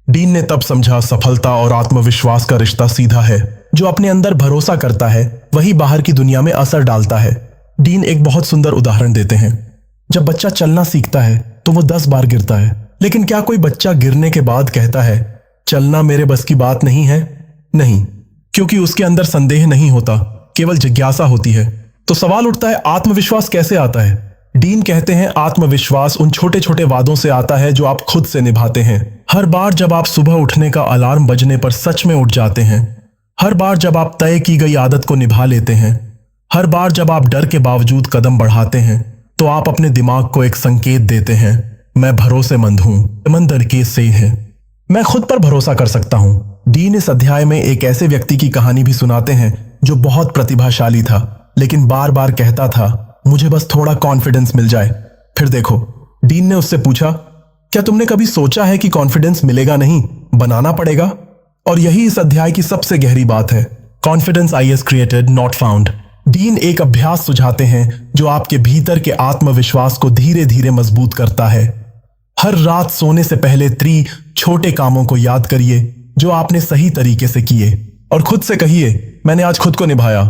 डीन ने तब समझा, सफलता और आत्मविश्वास का रिश्ता सीधा है। जो अपने अंदर भरोसा करता है वही बाहर की दुनिया में असर डालता है। डीन एक बहुत सुंदर उदाहरण देते हैं। जब बच्चा चलना सीखता है तो वो 10 बार गिरता है, लेकिन क्या कोई बच्चा गिरने के बाद कहता है चलना मेरे बस की बात नहीं है? नहीं, क्योंकि उसके अंदर संदेह नहीं होता, केवल जिज्ञासा होती है। तो सवाल उठता है, आत्मविश्वास कैसे आता है? डीन कहते हैं, आत्मविश्वास उन छोटे छोटे वादों से आता है जो आप खुद से निभाते हैं। हर बार जब आप सुबह उठने का अलार्म बजने पर सच में उठ जाते हैं, हर बार जब आप तय की गई आदत को निभा लेते हैं, हर बार जब आप डर के बावजूद कदम बढ़ाते हैं, तो आप अपने दिमाग को एक संकेत देते हैं, मैं भरोसेमंद हूं, ईमानदार के से है, मैं खुद पर भरोसा कर सकता हूं। डीन इस अध्याय में एक ऐसे व्यक्ति की कहानी भी सुनाते हैं जो बहुत प्रतिभाशाली था, लेकिन बार बार कहता था मुझे बस थोड़ा कॉन्फिडेंस मिल जाए। फिर देखो, डीन ने उससे पूछा, क्या तुमने कभी सोचा है कि कॉन्फिडेंस मिलेगा नहीं, बनाना पड़ेगा? और यही इस अध्याय की सबसे गहरी बात है। Confidence is created not found. Dean एक अभ्यास सुझाते हैं जो आपके भीतर के आत्मविश्वास को धीरे धीरे मजबूत करता है। हर रात सोने से पहले 3 छोटे कामों को याद करिए जो आपने सही तरीके से किए, और खुद से कहिए मैंने आज खुद को निभाया।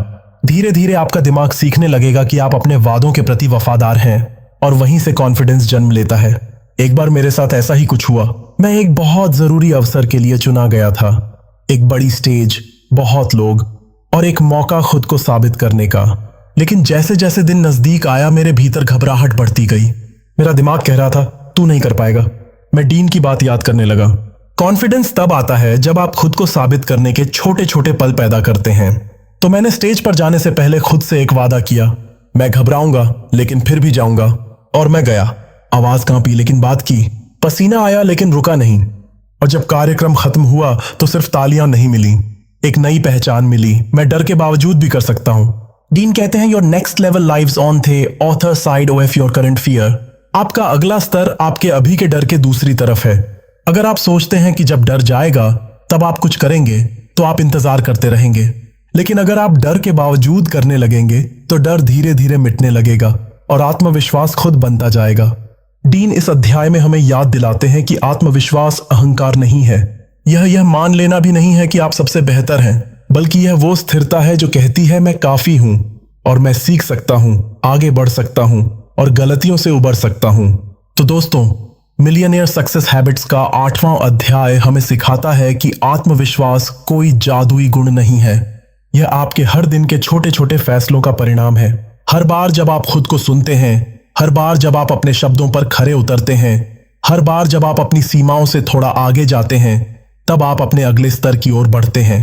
धीरे धीरे आपका दिमाग सीखने लगेगा कि आप अपने वादों के प्रति वफादार हैं, और वहीं से कॉन्फिडेंस जन्म लेता है। एक बार मेरे साथ ऐसा ही कुछ हुआ। मैं एक बहुत जरूरी अवसर के लिए चुना गया था, एक बड़ी स्टेज, बहुत लोग और एक मौका खुद को साबित करने का। लेकिन जैसे जैसे दिन नजदीक आया, मेरे भीतर घबराहट बढ़ती गई। मेरा दिमाग कह रहा था तू नहीं कर पाएगा। मैं डीन की बात याद करने लगा। कॉन्फिडेंस तब आता है जब आप खुद को साबित करने के छोटे छोटे पल पैदा करते हैं। तो मैंने स्टेज पर जाने से पहले खुद से एक वादा किया, मैं घबराऊंगा लेकिन फिर भी जाऊंगा। और मैं गया। आवाज कांपी लेकिन बात की, पसीना आया लेकिन रुका नहीं। और जब कार्यक्रम खत्म हुआ तो सिर्फ तालियां नहीं मिली, एक नई पहचान मिली, मैं डर के बावजूद भी कर सकता हूं। डीन कहते हैं, your next level lives on the other side of your current fear. आपका अगला स्तर आपके अभी के डर के दूसरी तरफ है। अगर आप सोचते हैं कि जब डर जाएगा तब आप कुछ करेंगे, तो आप इंतजार करते रहेंगे। लेकिन अगर आप डर के बावजूद करने लगेंगे तो डर धीरे धीरे मिटने लगेगा और आत्मविश्वास खुद बनता जाएगा। डीन इस अध्याय में हमें याद दिलाते हैं कि आत्मविश्वास अहंकार नहीं है। यह मान लेना भी नहीं है कि आप सबसे बेहतर हैं, बल्कि यह वो स्थिरता है जो कहती है मैं काफी हूं और मैं सीख सकता हूं, आगे बढ़ सकता हूं और गलतियों से उबर सकता हूं। तो दोस्तों, मिलियनेयर सक्सेस हैबिट्स का 8वां अध्याय हमें सिखाता है कि आत्मविश्वास कोई जादुई गुण नहीं है। यह आपके हर दिन के छोटे छोटे फैसलों का परिणाम है। हर बार जब आप खुद को सुनते हैं, हर बार जब आप अपने शब्दों पर खरे उतरते हैं, हर बार जब आप अपनी सीमाओं से थोड़ा आगे जाते हैं, तब आप अपने अगले स्तर की ओर बढ़ते हैं।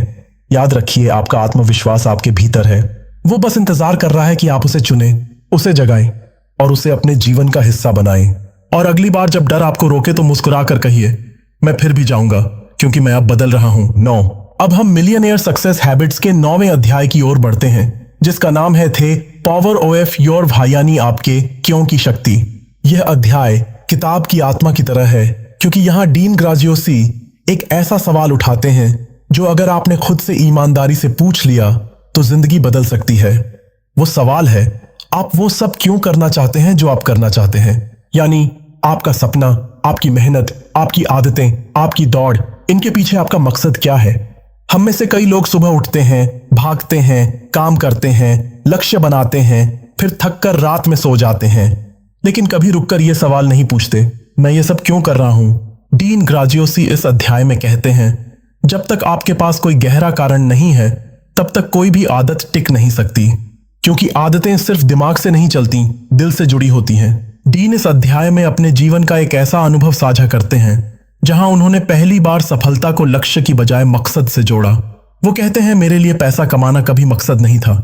याद रखिए, आपका आत्मविश्वास आपके भीतर है। वो बस इंतजार कर रहा है कि आप उसे चुने, उसे जगाएं और उसे अपने जीवन का हिस्सा बनाएं। और अगली बार जब डर आपको रोके तो मुस्कुरा कर कहिए, मैं फिर भी जाऊंगा क्योंकि मैं अब बदल रहा हूं। 9। अब हम मिलियनेयर सक्सेस हैबिट्स के 9वें अध्याय की ओर बढ़ते हैं, जिसका नाम है थे पावर ऑफ योर व्हाई, यानी आपके क्यों की शक्ति। यह अध्याय किताब की आत्मा की तरह है, क्योंकि यहां डीन ग्राजियोसी एक ऐसा सवाल उठाते हैं जो अगर आपने खुद से ईमानदारी से पूछ लिया तो जिंदगी बदल सकती है। वो सवाल है, आप वो सब क्यों करना चाहते हैं जो आप करना चाहते हैं? यानी आपका सपना, आपकी मेहनत, आपकी आदतें, आपकी दौड़, इनके पीछे आपका मकसद क्या है? हम में से कई लोग सुबह उठते हैं, भागते हैं, काम करते हैं, लक्ष्य बनाते हैं, फिर थक कर रात में सो जाते हैं, लेकिन कभी रुककर यह सवाल नहीं पूछते, मैं ये सब क्यों कर रहा हूं? डीन ग्राजियोसी इस अध्याय में कहते हैं, जब तक आपके पास कोई गहरा कारण नहीं है तब तक कोई भी आदत टिक नहीं सकती, क्योंकि आदतें सिर्फ दिमाग से नहीं चलती, दिल से जुड़ी होती हैं। डीन इस अध्याय में अपने जीवन का एक ऐसा अनुभव साझा करते हैं जहां उन्होंने पहली बार सफलता को लक्ष्य की बजाय मकसद से जोड़ा। वो कहते हैं, मेरे लिए पैसा कमाना कभी मकसद नहीं था,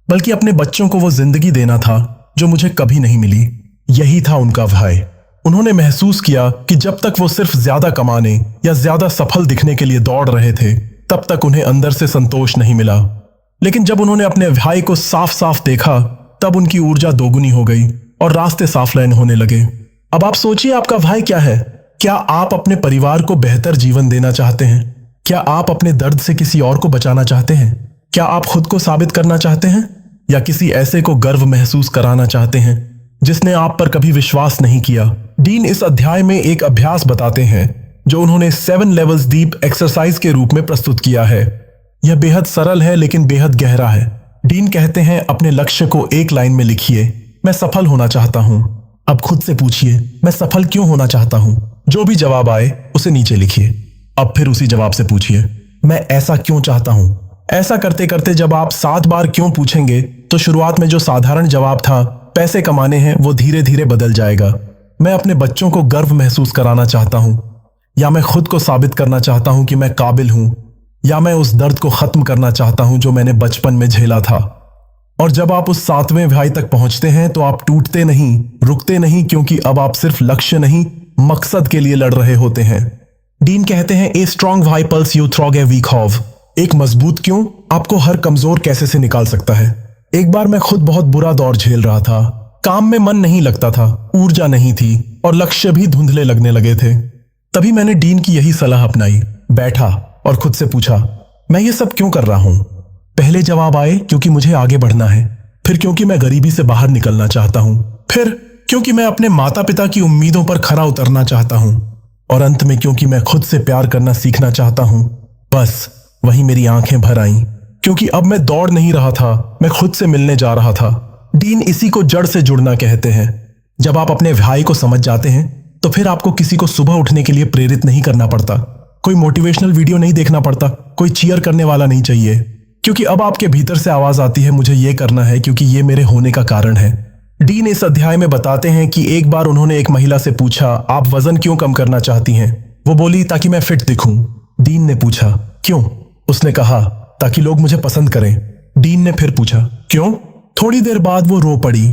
बल्कि अपने बच्चों को वो जिंदगी देना था जो मुझे कभी नहीं मिली। यही था उनका भय। उन्होंने महसूस किया कि जब तक वो सिर्फ ज्यादा कमाने या ज्यादा सफल दिखने के लिए दौड़ रहे थे, तब तक उन्हें अंदर से संतोष नहीं मिला। लेकिन जब उन्होंने अपने भाई को साफ साफ देखा, तब उनकी ऊर्जा दोगुनी हो गई और रास्ते साफ लाइन होने लगे। अब आप सोचिए, आपका भाई क्या है? क्या आप अपने परिवार को बेहतर जीवन देना चाहते हैं? क्या आप अपने दर्द से किसी और को बचाना चाहते हैं? क्या आप खुद को साबित करना चाहते हैं, या किसी ऐसे को गर्व महसूस कराना चाहते हैं जिसने आप पर कभी विश्वास नहीं किया? डीन इस अध्याय में एक अभ्यास बताते हैं जो उन्होंने 7 लेवल्स डीप एक्सरसाइज के रूप में प्रस्तुत किया है। यह बेहद सरल है लेकिन बेहद गहरा है। डीन कहते हैं, अपने लक्ष्य को एक लाइन में लिखिए, मैं सफल होना चाहता हूं। अब खुद से पूछिए, मैं सफल क्यों होना चाहता हूं? जो भी जवाब आए उसे नीचे लिखिए। अब फिर उसी जवाब से पूछिए, मैं ऐसा क्यों चाहता हूं? ऐसा करते करते जब आप 7 बार क्यों पूछेंगे तो शुरुआत में जो साधारण जवाब था, पैसे कमाने हैं, वो धीरे धीरे बदल जाएगा। मैं अपने बच्चों को गर्व महसूस कराना चाहता हूं, या मैं खुद को साबित करना चाहता हूं कि मैं काबिल हूं, या मैं उस दर्द को खत्म करना चाहता हूं जो मैंने बचपन में झेला था। और जब आप उस 7वें अध्याय तक पहुंचते हैं तो आप टूटते नहीं, रुकते नहीं, क्योंकि अब आप सिर्फ लक्ष्य नहीं, मकसद के लिए लड़ रहे होते हैं। डीन कहते हैं, a strong why pulls you through a weak how. एक मजबूत क्यों आपको हर कमजोर कैसे से निकाल सकता है। एक बार मैं खुद बहुत बुरा दौर झेल रहा था। काम में मन नहीं लगता था, ऊर्जा नहीं थी और लक्ष्य भी धुंधले लगने लगे थे। तभी मैंने डीन की यही सलाह अपनाई। बैठा और खुद से पूछा, मैं ये सब क्यों कर रहा हूं? पहले जवाब आए, क्योंकि मुझे आगे बढ़ना है। फिर क्योंकि मैं गरीबी से बाहर निकलना चाहता हूं। फिर क्योंकि मैं अपने माता पिता की उम्मीदों पर खरा उतरना चाहता हूं। और अंत में क्योंकि मैं खुद से प्यार करना सीखना चाहता हूं। बस वहीं मेरी आंखें भर आईं, क्योंकि अब मैं दौड़ नहीं रहा था, मैं खुद से मिलने जा रहा था। डीन इसी को जड़ से जुड़ना कहते हैं। जब आप अपने भाई को समझ जाते हैं तो फिर आपको किसी को सुबह उठने के लिए प्रेरित नहीं करना पड़ता, कोई मोटिवेशनल वीडियो नहीं देखना पड़ता, कोई चीयर करने वाला नहीं चाहिए, क्योंकि अब आपके भीतर से आवाज आती है, मुझे ये करना है क्योंकि ये मेरे होने का कारण है। डीन इस अध्याय में बताते हैं कि एक बार उन्होंने एक महिला से पूछा, आप वजन क्यों कम करना चाहती हैं? वो बोली, ताकि मैं फिट दिखूं। डीन ने पूछा, क्यों? उसने कहा, ताकि लोग मुझे पसंद करें। डीन ने फिर पूछा, क्यों? थोड़ी देर बाद वो रो पड़ी,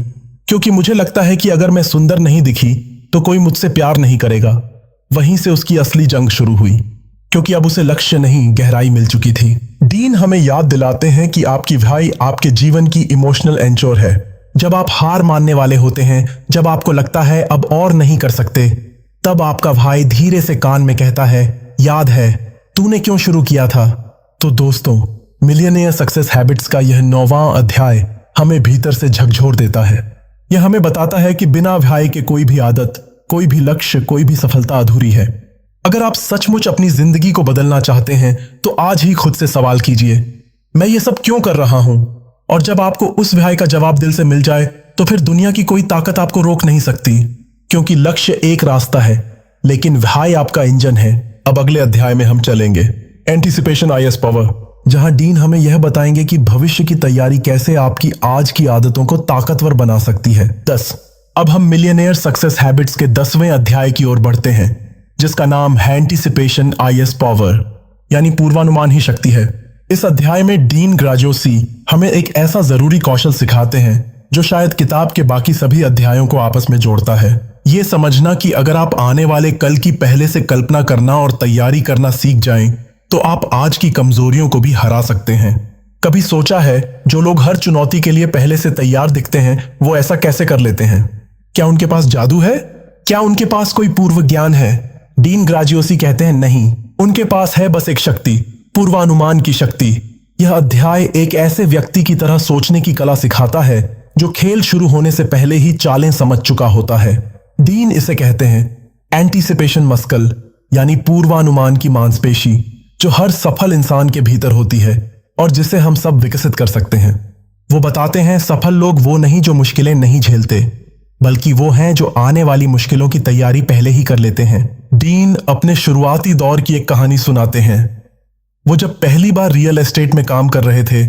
क्योंकि मुझे लगता है कि अगर मैं सुंदर नहीं दिखी तो कोई मुझसे प्यार नहीं करेगा। वहीं से उसकी असली जंग शुरू हुई, क्योंकि अब उसे लक्ष्य नहीं, गहराई मिल चुकी थी। डीन हमें याद दिलाते हैं कि आपकी भाई आपके जीवन की इमोशनल एंचोर है। जब आप हार मानने वाले होते हैं, जब आपको लगता है अब और नहीं कर सकते, तब आपका भाई धीरे से कान में कहता है, याद है तूने क्यों शुरू किया था? तो दोस्तों, मिलियनेयर सक्सेस हैबिट्स का यह 9वां अध्याय हमें भीतर से झकझोर देता है। यह हमें बताता है कि बिना भाई के कोई भी आदत, कोई भी लक्ष्य, कोई भी सफलता अधूरी है। अगर आप सचमुच अपनी जिंदगी को बदलना चाहते हैं तो आज ही खुद से सवाल कीजिए, मैं ये सब क्यों कर रहा हूं? और जब आपको उस भाई का जवाब दिल से मिल जाए तो फिर दुनिया की कोई ताकत आपको रोक नहीं सकती, क्योंकि लक्ष्य एक रास्ता है, लेकिन भाई आपका इंजन है। अब अगले अध्याय में हम चलेंगे, एंटीसिपेशन आईएस पावर, जहां डीन हमें यह बताएंगे कि भविष्य की तैयारी कैसे आपकी आज की आदतों को ताकतवर बना सकती है। 10। अब हम मिलियनेयर सक्सेस हैबिट्स के 10वें अध्याय की ओर बढ़ते हैं, जिसका नाम है एंटीसिपेशन आईएस पावर, यानी पूर्वानुमान ही शक्ति है। इस अध्याय में डीन ग्राजोसी हमें एक ऐसा जरूरी कौशल सिखाते हैं जो शायद किताब के बाकी सभी अध्यायों को आपस में जोड़ता है। ये समझना कि अगर आप आने वाले कल की पहले से कल्पना करना और तैयारी करना सीख जाएं, तो आप आज की कमजोरियों को भी हरा सकते हैं। कभी सोचा है जो लोग हर चुनौती के लिए पहले से तैयार दिखते हैं, वो ऐसा कैसे कर लेते हैं? क्या उनके पास जादू है? क्या उनके पास कोई पूर्व ज्ञान है? डीन ग्राजियोसी कहते हैं नहीं, उनके पास है बस एक शक्ति, पूर्वानुमान की शक्ति। यह अध्याय एक ऐसे व्यक्ति की तरह सोचने की कला सिखाता है जो खेल शुरू होने से पहले ही चालें समझ चुका होता है। डीन इसे कहते हैं एंटीसिपेशन मस्कल, यानी पूर्वानुमान की मांसपेशी, जो हर सफल इंसान के भीतर होती है और जिसे हम सब विकसित कर सकते हैं। वो बताते हैं सफल लोग वो नहीं जो मुश्किलें नहीं झेलते, बल्कि वो हैं जो आने वाली मुश्किलों की तैयारी पहले ही कर लेते हैं। डीन अपने शुरुआती दौर की एक कहानी सुनाते हैं। वो जब पहली बार रियल एस्टेट में काम कर रहे थे,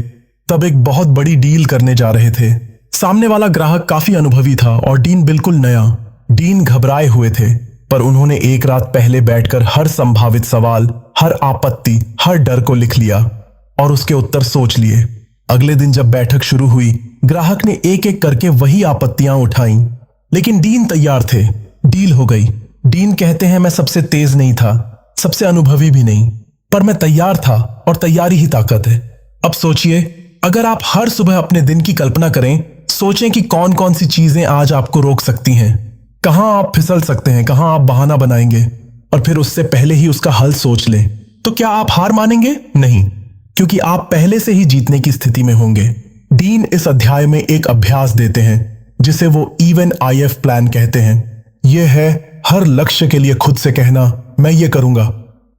तब एक बहुत बड़ी डील करने जा रहे थे। सामने वाला ग्राहक काफी अनुभवी था और डीन बिल्कुल नया। डीन घबराए हुए थे, पर उन्होंने एक रात पहले बैठकर हर संभावित सवाल, हर आपत्ति, हर डर को लिख लिया और उसके उत्तर सोच लिए। अगले दिन जब बैठक शुरू हुई, ग्राहक ने एक एक करके वही आपत्तियां उठाईं, लेकिन डीन तैयार थे। डील हो गई। डीन कहते हैं मैं सबसे तेज नहीं था, सबसे अनुभवी भी नहीं, पर मैं तैयार था और तैयारी ही ताकत है। अब सोचिए, अगर आप हर सुबह अपने दिन की कल्पना करें, सोचें कि कौन कौन सी चीजें आज आपको रोक सकती हैं, कहां आप फिसल सकते हैं, कहां आप बहाना बनाएंगे, और फिर उससे पहले ही उसका हल सोच लें, तो क्या आप हार मानेंगे? नहीं, क्योंकि आप पहले से ही जीतने की स्थिति में होंगे। डीन इस अध्याय में एक अभ्यास देते हैं जिसे वो इवन IF प्लान कहते हैं। यह है हर लक्ष्य के लिए खुद से कहना, मैं ये करूंगा।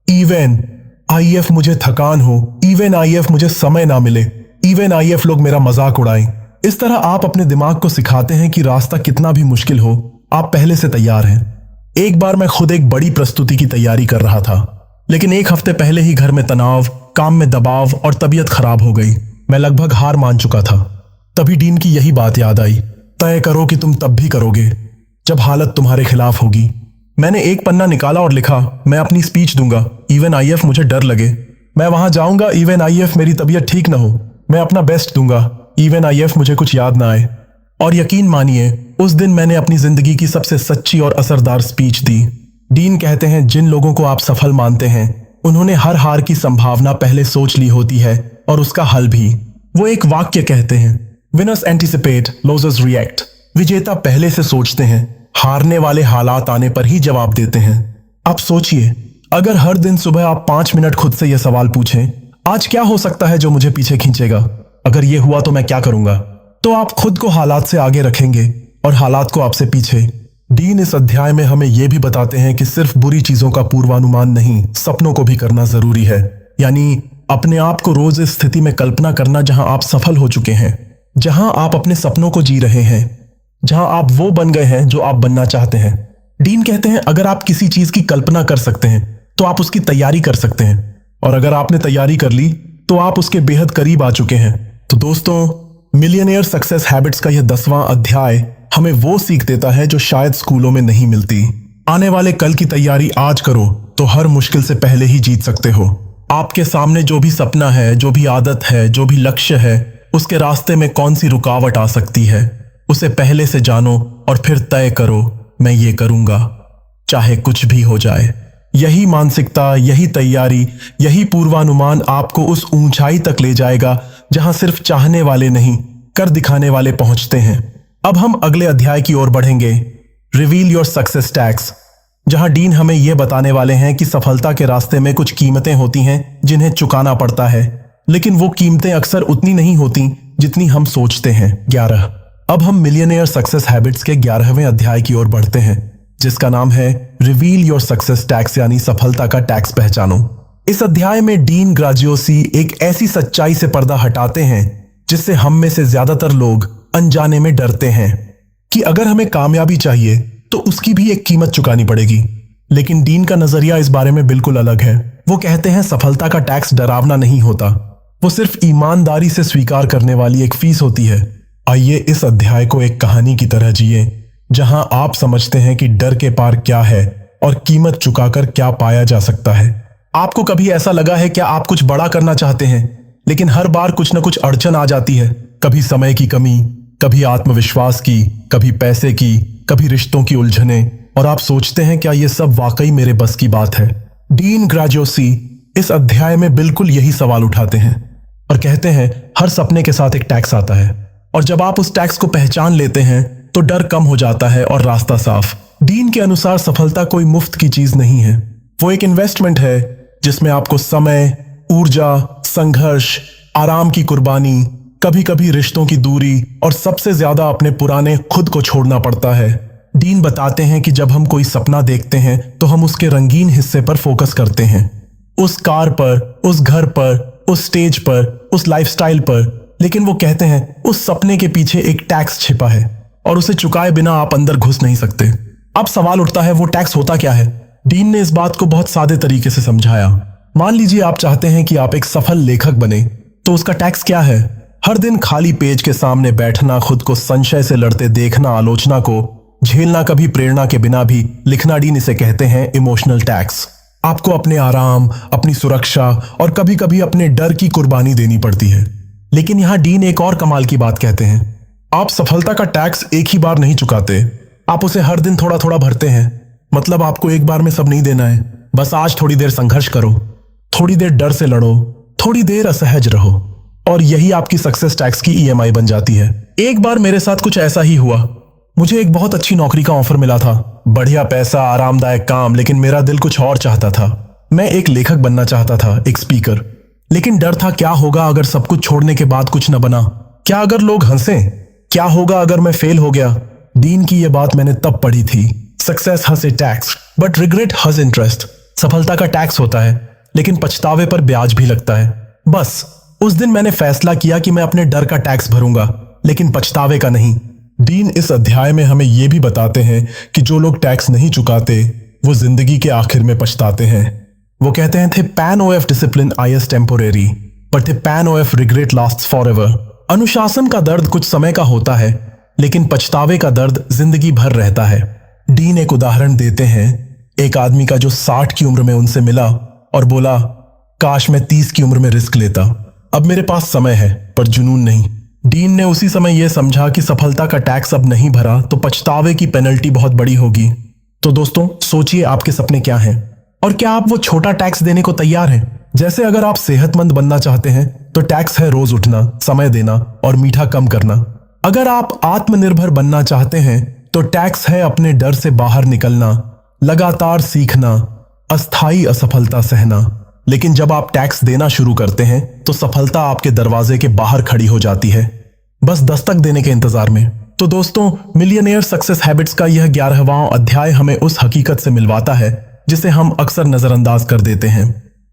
इवन IF मुझे थकान हो, इवन IF मुझे समय ना मिले, इवन IF लोग मेरा मजाक उड़ाएं। इस तरह आप अपने दिमाग को सिखाते हैं कि रास्ता कितना भी मुश्किल हो, आप पहले से तैयार हैं। एक बार मैं खुद एक बड़ी प्रस्तुति की तैयारी कर रहा था, लेकिन एक हफ्ते पहले ही घर में तनाव, काम में दबाव और तबीयत खराब हो गई। मैं लगभग हार मान चुका था। तभी डीन की यही बात याद आई, तय करो कि तुम तब भी करोगे जब हालत तुम्हारे खिलाफ होगी। मैंने एक पन्ना निकाला और लिखा, मैं अपनी स्पीच दूंगा, इवन IF मुझे डर लगे। मैं वहां जाऊंगा, इवन IF मेरी तबीयत ठीक ना हो। मैं अपना बेस्ट दूंगा, इवन IF मुझे कुछ याद ना आए। और यकीन मानिए, उस दिन मैंने अपनी जिंदगी की सबसे सच्ची और असरदार स्पीच दी। डीन कहते हैं जिन लोगों को आप सफल मानते हैं, उन्होंने हर हार की संभावना पहले सोच ली होती है और उसका हल भी। वो एक वाक्य कहते हैं, विनर्स एंटिसिपेट, लूजर्स रिएक्ट। विजेता पहले से सोचते हैं, हारने वाले हालात आने पर ही जवाब देते हैं। आप सोचिए, अगर हर दिन सुबह आप 5 मिनट खुद से यह सवाल पूछें, आज क्या हो सकता है जो मुझे पीछे खींचेगा? अगर यह हुआ तो मैं क्या करूंगा? तो आप खुद को हालात से आगे रखेंगे और हालात को आपसे पीछे। डीन इस अध्याय में हमें यह भी बताते हैं कि सिर्फ बुरी चीजों का पूर्वानुमान नहीं, सपनों को भी करना जरूरी है। यानी अपने आप को रोज इस स्थिति में कल्पना करना जहां आप सफल हो चुके हैं, जहां आप अपने सपनों को जी रहे हैं, जहां आप वो बन गए हैं जो आप बनना चाहते हैं। डीन कहते हैं अगर आप किसी चीज की कल्पना कर सकते हैं तो आप उसकी तैयारी कर सकते हैं, और अगर आपने तैयारी कर ली तो आप उसके बेहद करीब आ चुके हैं। तो दोस्तों, मिलियनेयर सक्सेस हैबिट्स का यह 10वां अध्याय हमें वो सीख देता है जो शायद स्कूलों में नहीं मिलती। आने वाले कल की तैयारी आज करो तो हर मुश्किल से पहले ही जीत सकते हो। आपके सामने जो भी सपना है, जो भी आदत है, जो भी लक्ष्य है, उसके रास्ते में कौन सी रुकावट आ सकती है, उसे पहले से जानो और फिर तय करो, मैं ये करूंगा, चाहे कुछ भी हो जाए। यही मानसिकता, यही तैयारी, यही पूर्वानुमान आपको उस ऊंचाई तक ले जाएगा जहां सिर्फ चाहने वाले नहीं, कर दिखाने वाले पहुंचते हैं। अब हम अगले अध्याय की ओर बढ़ेंगे, रिवील योर सक्सेस टैक्स, जहां डीन हमें यह बताने वाले हैं कि सफलता के रास्ते में कुछ कीमतें होती हैं जिन्हें चुकाना पड़ता है, लेकिन वो कीमतें अक्सर उतनी नहीं होती जितनी हम सोचते हैं। 11। अब हम मिलियनेयर सक्सेस हैबिट्स के 11वें अध्याय की ओर बढ़ते हैं, जिसका नाम है रिवील योर सक्सेस टैक्स, यानी सफलता का टैक्स पहचानो। इस अध्याय में डीन ग्राजियोसी एक ऐसी सच्चाई से पर्दा हटाते हैं जिससे हम में से ज्यादातर लोग अनजाने में डरते हैं कि अगर हमें कामयाबी चाहिए तो उसकी भी एक कीमत चुकानी पड़ेगी। लेकिन डीन का नजरिया इस बारे में बिल्कुल अलग है। वो कहते हैं सफलता का टैक्स डरावना नहीं होता, वो सिर्फ ईमानदारी से स्वीकार करने वाली एक फीस होती है। आइए इस अध्याय को एक कहानी की तरह जिए, जहां आप समझते हैं कि डर के पार क्या है और कीमत चुकाकर क्या पाया जा सकता है। आपको कभी ऐसा लगा है क्या आप कुछ बड़ा करना चाहते हैं, लेकिन हर बार कुछ न कुछ अड़चन आ जाती है। कभी समय की कमी, कभी आत्मविश्वास की, कभी पैसे की, कभी रिश्तों की उलझने, और आप सोचते हैं क्या ये सब वाकई मेरे बस की बात है। डीन ग्राजियोसी इस अध्याय में बिल्कुल यही सवाल उठाते हैं और कहते हैं हर सपने के साथ एक टैक्स आता है, और जब आप उस टैक्स को पहचान लेते हैं तो डर कम हो जाता है और रास्ता साफ। डीन के अनुसार सफलता कोई मुफ्त की चीज नहीं है, वो एक इन्वेस्टमेंट है जिसमें आपको समय, ऊर्जा, संघर्ष, आराम की कुर्बानी, कभी कभी रिश्तों की दूरी और सबसे ज्यादा अपने पुराने खुद को छोड़ना पड़ता है। डीन बताते हैं कि जब हम कोई सपना देखते हैं तो हम उसके रंगीन हिस्से पर फोकस करते हैं, उस कार पर, उस घर पर, उस स्टेज पर, उस लाइफस्टाइल पर, लेकिन वो कहते हैं उस सपने के पीछे एक टैक्स छिपा है और उसे चुकाए बिना आप अंदर घुस नहीं सकते। अब सवाल उठता है वो टैक्स होता क्या है। डीन ने इस बात को बहुत सादे तरीके से समझाया। मान लीजिए आप चाहते हैं कि आप एक सफल लेखक बने, तो उसका टैक्स क्या है? हर दिन खाली पेज के सामने बैठना, खुद को संशय से लड़ते देखना, आलोचना को झेलना, कभी प्रेरणा के बिना भी लिखना। डीन इसे कहते हैं इमोशनल टैक्स। आपको अपने आराम, अपनी सुरक्षा और कभी कभी अपने डर की कुर्बानी देनी पड़ती है। लेकिन यहां डीन एक और कमाल की बात कहते हैं, आप सफलता का टैक्स एक ही बार नहीं चुकाते, आप उसे हर दिन थोड़ा थोड़ा भरते हैं। मतलब आपको एक बार में सब नहीं देना है। बस आज थोड़ी देर संघर्ष करो, थोड़ी देर डर से लड़ो, थोड़ी देर असहज रहो, और यही आपकी सक्सेस टैक्स की ईएमआई बन जाती है। एक बार मेरे साथ कुछ ऐसा ही हुआ। मुझे एक बहुत अच्छी नौकरी का ऑफर मिला था, बढ़िया पैसा, आरामदायक काम, लेकिन मेरा दिल कुछ और चाहता था। मैं एक लेखक बनना चाहता था, एक स्पीकर। लेकिन डर था, क्या होगा अगर सब कुछ छोड़ने के बाद कुछ न बना? क्या अगर लोग हंसे? क्या होगा अगर मैं फेल हो गया? डीन की यह बात मैंने तब पढ़ी थी। Success has a tax but regret has interest. सफलता का टैक्स होता है, लेकिन पछतावे पर ब्याज भी लगता है। बस उस दिन मैंने फैसला किया कि मैं अपने डर का टैक्स भरूंगा, लेकिन पछतावे का नहीं। डीन इस अध्याय में हमें यह भी बताते हैं कि जो लोग टैक्स नहीं चुकाते वो जिंदगी के आखिर में पछताते हैं। वो कहते हैं the pain of discipline is temporary but the pain of regret lasts forever. अनुशासन का दर्द कुछ समय का होता है, लेकिन पछतावे का दर्द जिंदगी भर रहता है। डीन एक उदाहरण देते हैं, एक आदमी का जो 60 की उम्र में उनसे मिला और बोला, काश मैं 30 की उम्र में रिस्क लेता। अब मेरे पास समय है पर जुनून नहीं। डीन ने उसी समय यह समझा कि सफलता का टैक्स अब नहीं भरा तो पछतावे की पेनल्टी बहुत बड़ी होगी। तो दोस्तों, सोचिए आपके सपने क्या हैं और क्या आप वो छोटा टैक्स देने को तैयार हैं? जैसे अगर आप सेहतमंद बनना चाहते हैं तो टैक्स है रोज उठना, समय देना और मीठा कम करना। अगर आप आत्मनिर्भर बनना चाहते हैं तो टैक्स है अपने डर से बाहर निकलना, लगातार सीखना, अस्थाई असफलता सहना। लेकिन जब आप टैक्स देना शुरू करते हैं तो सफलता आपके दरवाजे के बाहर खड़ी हो जाती है, बस दस्तक देने के इंतजार में। तो दोस्तों, मिलियनेयर सक्सेस हैबिट्स का यह 11वां अध्याय हमें उस हकीकत से मिलवाता है जिसे हम अक्सर नजरअंदाज कर देते हैं।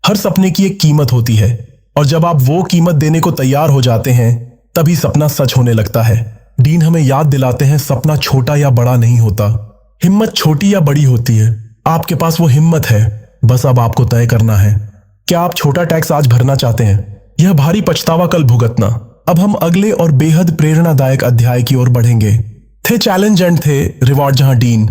हर सपने की एक कीमत होती है, और जब आप वो कीमत देने को तैयार हो जाते हैं तभी सपना सच होने लगता है। डीन हमें याद दिलाते हैं, सपना छोटा या बड़ा नहीं होता, हिम्मत छोटी या बड़ी होती है। आपके पास वो हिम्मत है, बस अब आपको तय करना है। क्या आप छोटा टैक्स आज भरना चाहते हैं, यह भारी पछतावा कल भुगतना? अब हम अगले और बेहद प्रेरणादायक अध्याय की ओर बढ़ेंगे। थे चैलेंज एंड थे रिवॉर्ड, जहां डीन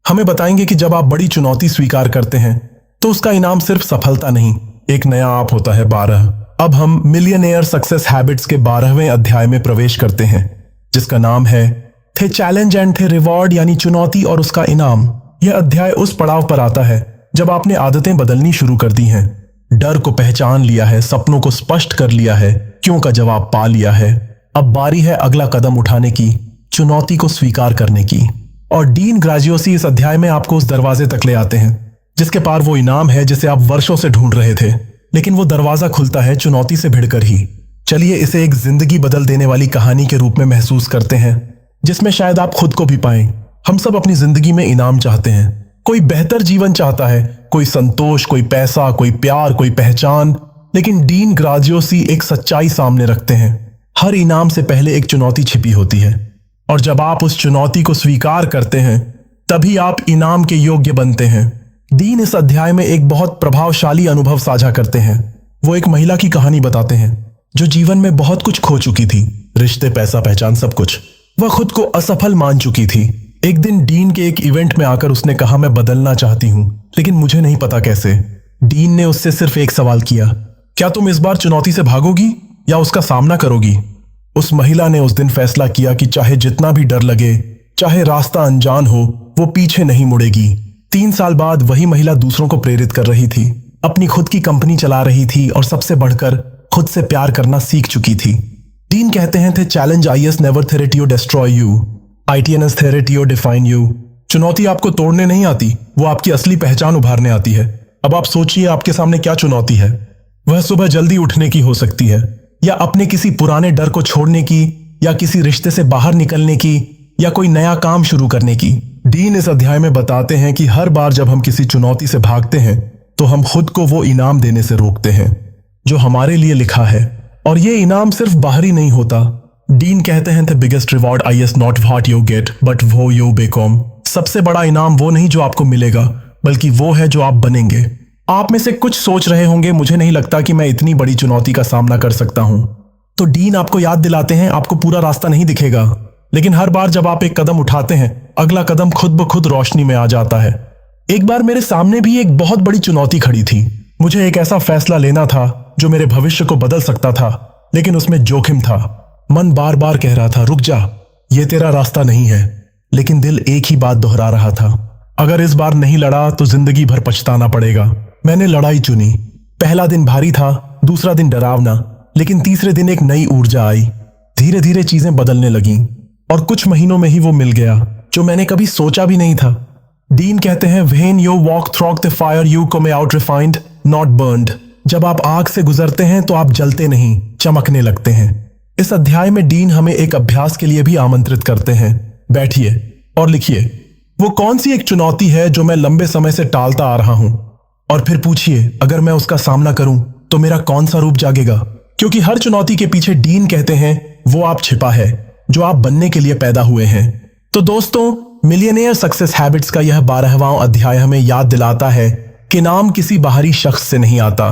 हमें बताएंगे कि जब आप बड़ी चुनौती स्वीकार करते हैं तो उसका इनाम सिर्फ सफलता नहीं, एक नया आप होता है। 12। अब हम मिलियनेयर सक्सेस हैबिट्स के 12वें अध्याय में प्रवेश करते हैं, जिसका नाम है थे चैलेंज एंड थे रिवॉर्ड, यानी चुनौती और उसका इनाम। यह अध्याय उस पड़ाव पर आता है जब आपने आदतें बदलनी शुरू कर दी हैं, डर को पहचान लिया है, सपनों को स्पष्ट कर लिया है, क्यों का जवाब पा लिया है। अब बारी है अगला कदम उठाने की, चुनौती को स्वीकार करने की। और डीन ग्राजियोसी इस अध्याय में आपको उस दरवाजे तक ले आते हैं जिसके पार वो इनाम है जिसे आप वर्षों से ढूंढ रहे थे, लेकिन वो दरवाजा खुलता है चुनौती से भिड़कर ही। चलिए इसे एक जिंदगी बदल देने वाली कहानी के रूप में महसूस करते हैं, जिसमें शायद आप खुद को भी पाएं। हम सब अपनी जिंदगी में इनाम चाहते हैं, कोई बेहतर जीवन चाहता है, कोई संतोष, कोई पैसा, कोई प्यार, कोई पहचान। लेकिन डीन ग्राजियोसी एक सच्चाई सामने रखते हैं, हर इनाम से पहले एक चुनौती छिपी होती है, और जब आप उस चुनौती को स्वीकार करते हैं तभी आप इनाम के योग्य बनते हैं। डीन इस अध्याय में एक बहुत प्रभावशाली अनुभव साझा करते हैं। वो एक महिला की कहानी बताते हैं जो जीवन में बहुत कुछ खो चुकी थी, रिश्ते, पैसा, पहचान, सब कुछ। वह खुद को असफल मान चुकी थी। एक दिन डीन के एक इवेंट में आकर उसने कहा, मैं बदलना चाहती हूँ लेकिन मुझे नहीं पता कैसे। डीन ने उससे सिर्फ एक सवाल किया, क्या आप चाहती हैं कि मैं बदलूं? क्या तुम इस बार चुनौती से भागोगी या उसका सामना करोगी? उस महिला ने उस दिन फैसला किया कि चाहे जितना भी डर लगे, चाहे रास्ता अनजान हो, वो पीछे नहीं मुड़ेगी। 3 साल बाद वही महिला दूसरों को प्रेरित कर रही थी, अपनी खुद की कंपनी चला रही थी और सबसे बढ़कर खुद से प्यार करना सीख चुकी थी। डीन कहते हैं the challenge is never threat you destroy you, it's threat you define you. चुनौती आपको तोड़ने नहीं आती, वो आपकी असली पहचान उभारने आती है। अब आप सोचिए आपके सामने क्या चुनौती है। वह सुबह जल्दी उठने की हो सकती है, या अपने किसी पुराने डर को छोड़ने की, या किसी रिश्ते से बाहर निकलने की, या कोई नया काम शुरू करने की। डीन इस अध्याय में बताते हैं कि हर बार जब हम किसी चुनौती से भागते हैं तो हम खुद को वो इनाम देने से रोकते हैं जो हमारे लिए लिखा है, और ये इनाम सिर्फ बाहरी नहीं होता। डीन कहते हैं the biggest reward I is not what you get but वो यू बिकम। सबसे बड़ा इनाम वो नहीं जो आपको मिलेगा, बल्कि वो है जो आप बनेंगे। आप में से कुछ सोच रहे होंगे मुझे नहीं लगता कि मैं इतनी बड़ी चुनौती का सामना कर सकता हूं। तो डीन आपको याद दिलाते हैं आपको पूरा रास्ता नहीं दिखेगा, लेकिन हर बार जब आप एक कदम उठाते हैं अगला कदम खुद ब खुद रोशनी में आ जाता है। एक बार मेरे सामने भी एक बहुत बड़ी चुनौती खड़ी थी। मुझे एक ऐसा फैसला लेना था जो मेरे भविष्य को बदल सकता था, लेकिन उसमें जोखिम था। मन बार बार कह रहा था रुक जा, ये तेरा रास्ता नहीं है, लेकिन दिल एक ही बात दोहरा रहा था, अगर इस बार नहीं लड़ा तो जिंदगी भर पछताना पड़ेगा। मैंने लड़ाई चुनी। पहला दिन भारी था, दूसरा दिन डरावना, लेकिन तीसरे दिन एक नई ऊर्जा आई। धीरे धीरे चीजें बदलने लगीं और कुछ महीनों में ही वो मिल गया जो मैंने कभी सोचा भी नहीं था। डीन कहते हैं when you walk through the fire you come out refined not burned. जब आप आग से गुजरते हैं तो आप जलते नहीं, चमकने लगते हैं। इस अध्याय में डीन हमें एक अभ्यास के लिए भी आमंत्रित करते हैं। बैठिए और लिखिए वो कौन सी एक चुनौती है जो मैं लंबे समय से टालता आ रहा हूं, और फिर पूछिए अगर मैं उसका सामना करूं तो मेरा कौन सा रूप जागेगा। क्योंकि हर चुनौती के पीछे डीन कहते हैं वो आप छिपा है जो आप बनने के लिए पैदा हुए हैं। तो दोस्तों, मिलियनेयर सक्सेस हैबिट्स का यह 12वां अध्याय हमें याद दिलाता है कि नाम किसी बाहरी शख्स से नहीं आता,